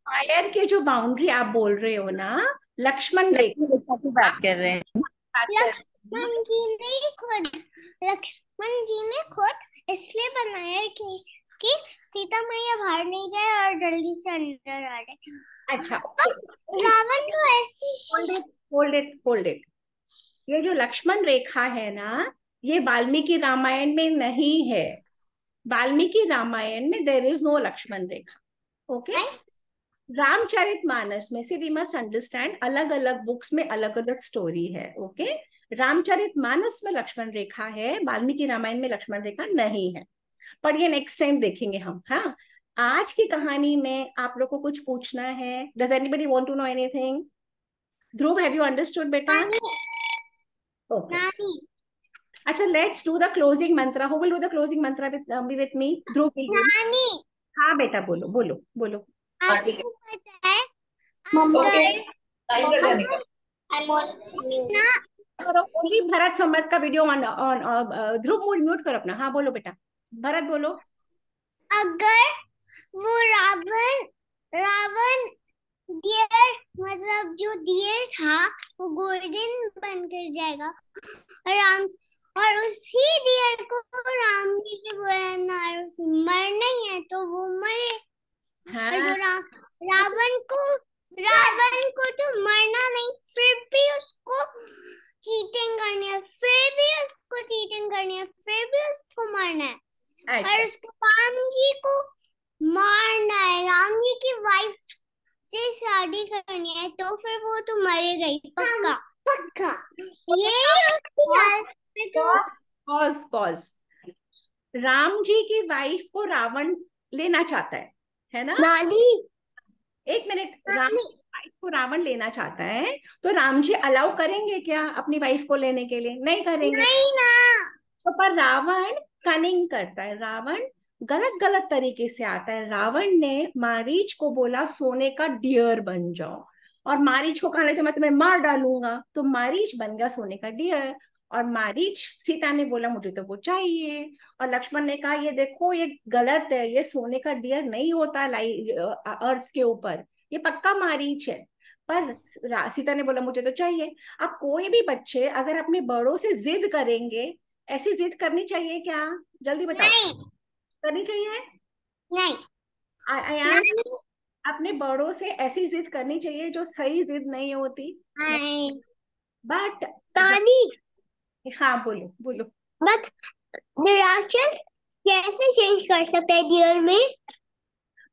फायर की जो बाउंड्री आप बोल रहे हो ना, लक्ष्मण रेखा की बात कर रहे हैं। लक्ष्मण जी ने खुद, लक्ष्मण जी ने खुद इसलिए बनाया कि सीता मैया बाहर नहीं जाए और जल्दी से अंदर आ जाए। अच्छा, रावण तो ऐसी। Hold it, hold it. ये जो लक्ष्मण रेखा है ना, ये वाल्मीकि रामायण में नहीं है। वाल्मीकि रामायण में there is no Lakshman Rekha. Okay, Ramcharitmanas में से वी मस्ट अंडरस्टैंड, अलग अलग बुक्स में अलग अलग स्टोरी है। ओके, रामचरितमानस में लक्ष्मण रेखा है, वाल्मीकि रामायण में लक्ष्मण रेखा नहीं है। पर ये नेक्स्ट टाइम देखेंगे हम। हाँ, आज की कहानी में आप लोग को कुछ पूछना है? Does anybody want to know anything? Dhruv, have you understood बेटा? ओके, अच्छा, let's do the closing mantra. Who will do the closing mantra with me? Dhruv will do. नानी, हाँ बेटा, बोलो बोलो बोलो। आपको पता है ना, करो ओनली भरत सम्राट का video on on. Dhruv mute करो अपना। हाँ बोलो बेटा, भरत बोलो। अगर वो रावण रावण डियर, मतलब जो डियर था वो गोल्डन बनकर जाएगा, और राम, और उसी डियर को राम जी के बोलना है उसे मरना ही है तो वो मरे। हाँ, और जो रावण को तो मरना नहीं, फिर भी उसको चीटिंग करनी है, फिर भी उसको चीटिंग करनी है, फिर भी उसको मारना है। अच्छा, और उसको राम जी को मारना है, राम जी की वाइफ से शादी करनी है, तो फिर वो तो मरेगा ही पक्का पक्का। ये उसकी पॉज पॉज। राम जी की वाइफ को रावण लेना चाहता है ना? नानी, एक मिनट, राम की वाइफ को रावण लेना चाहता है, तो राम जी अलाउ करेंगे क्या अपनी वाइफ को लेने के लिए? नहीं करेंगे। नहीं ना। तो पर रावण कनिंग करता है, रावण गलत गलत तरीके से आता है। रावण ने मारीच को बोला सोने का डियर बन जाओ, और मारीच को कहा तो मैं तुम्हें मार डालूंगा, तो मारीच बन गया सोने का डियर। और मारीच, सीता ने बोला मुझे तो वो चाहिए, और लक्ष्मण ने कहा ये देखो ये गलत है, ये सोने का डियर नहीं होता अर्थ के ऊपर, ये पक्का मारीच है। पर सीता ने बोला मुझे तो चाहिए। अब कोई भी बच्चे अगर अपने बड़ों से जिद करेंगे, ऐसी जिद करनी चाहिए क्या? जल्दी बताओ। नहीं करनी चाहिए? नहीं यार, अपने बड़ों से ऐसी जिद करनी चाहिए जो सही जिद नहीं होती। नहीं बट तानी, हाँ बोलो बोलो। बट राक्षस कैसे चेंज कर सकते हैं डियर में?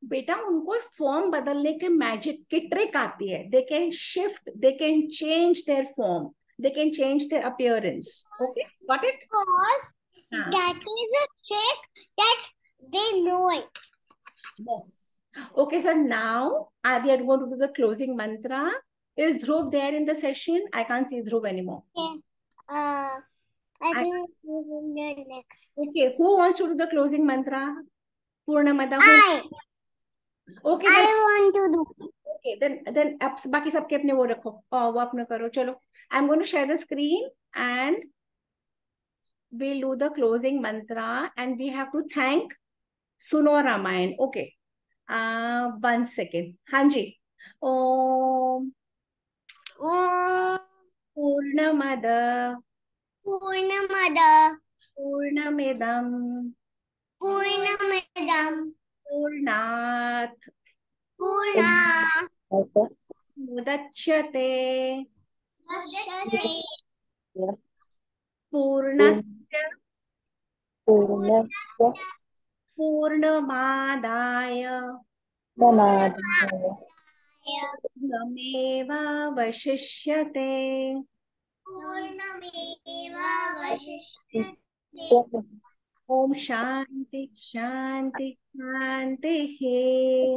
बेटा उनको फॉर्म बदलने के मैजिक की ट्रिक आती है। They can shift, they can change their form, they can change their appearance. Okay, got it? Because हाँ, that is a trick that they know it. yes. Okay, so now we are going to do the closing mantra. Is Dhruv there in the session? I can't see Dhruv anymore. Yeah. I think this is the next. Okay, who wants to do the closing mantra? Purnamada. I Okay, then want to do. okay, then अब बाकी सबके अपने वो रखो और वो अपने करो। चलो, I'm going to share the screen and we'll do the closing mantra and we have to thank Suno Ramayan. Okay, 1 second. हाँ जी, ओम Om पूर्णमद Purnamada पूर्णमिदं Purnamidam पूर्णात् Purna मुदच्यते Dashyate पूर्णस्य पूर्णस्य पूर्णमादाय पूर्णमादाय पूर्णमेवावशिष्यते। Purnamevavashishyate. ओम शांति शांति शांति है।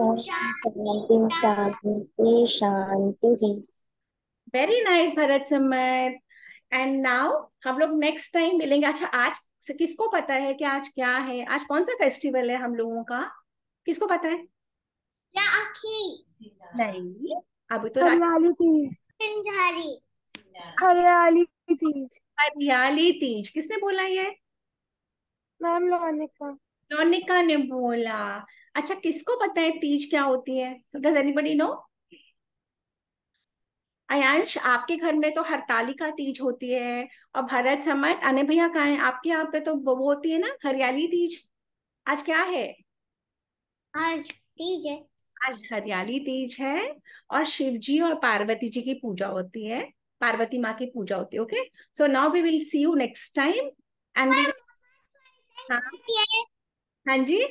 ओम शांति शांति शांति। वेरी नाइस भरत समत। एंड नाउ हम लोग नेक्स्ट टाइम मिलेंगे। अच्छा, आज किसको पता है कि आज क्या है? आज कौन सा फेस्टिवल है हम लोगों का? किसको पता है? राखी। नहीं, अभी तो हरियाली तीज। सिंझारी। हरियाली तीज। हरियाली तीज किसने बोला ये? मैम लोनिका। लोनिका ने बोला। अच्छा, किसको पता है तीज क्या होती है? Does anybody no? अयांश, आपके घर में तो हरतालिका तीज होती है। और भरत समत, अने भैया कहाँ है? आपके यहाँ पे तो वो होती है ना हरियाली तीज। आज क्या है? आज तीज है। आज हरियाली तीज है और शिव जी और पार्वती जी की पूजा होती है। पार्वती माँ की पूजा होती है। Okay, so now we will see you next time and we. हाँ हाँ जी,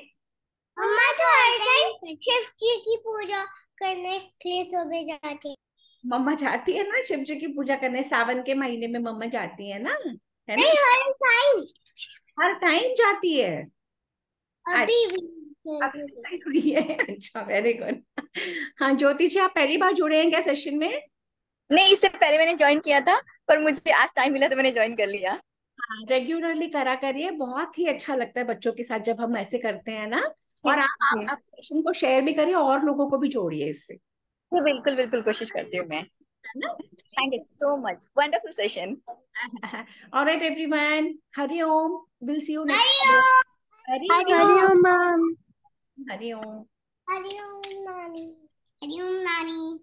मम्मा तो हर टाइम शिव जी की पूजा करने के लिए सुबह जाती है। मम्मा जाती है ना शिव जी की पूजा करने। सावन के महीने में मम्मा जाती है ना, है ना? नहीं, हर टाइम। हर टाइम जाती है। अभी भी अभी हुई है। अच्छा, वेरी गुड। हाँ ज्योति जी, आप पहली बार जुड़े हैं क्या सेशन में? नहीं, इससे पहले मैंने ज्वाइन किया था, पर मुझे आज टाइम मिला तो मैंने ज्वाइन कर लिया। रेगुलरली करा करिए, बहुत ही अच्छा लगता है बच्चों के साथ जब हम ऐसे करते हैं ना। और आप सेशन को शेयर भी करिए और लोगों को भी जोड़िए इससे, जी बिल्कुल बिल्कुल, कोशिश करती हूँ मैं। है ना? Thank you so much, wonderful session. Alright everyone, Hari Om. Will see you next. Hari Hariom ma'am. Hari Om. Hariom नानी। हरिओम नानी।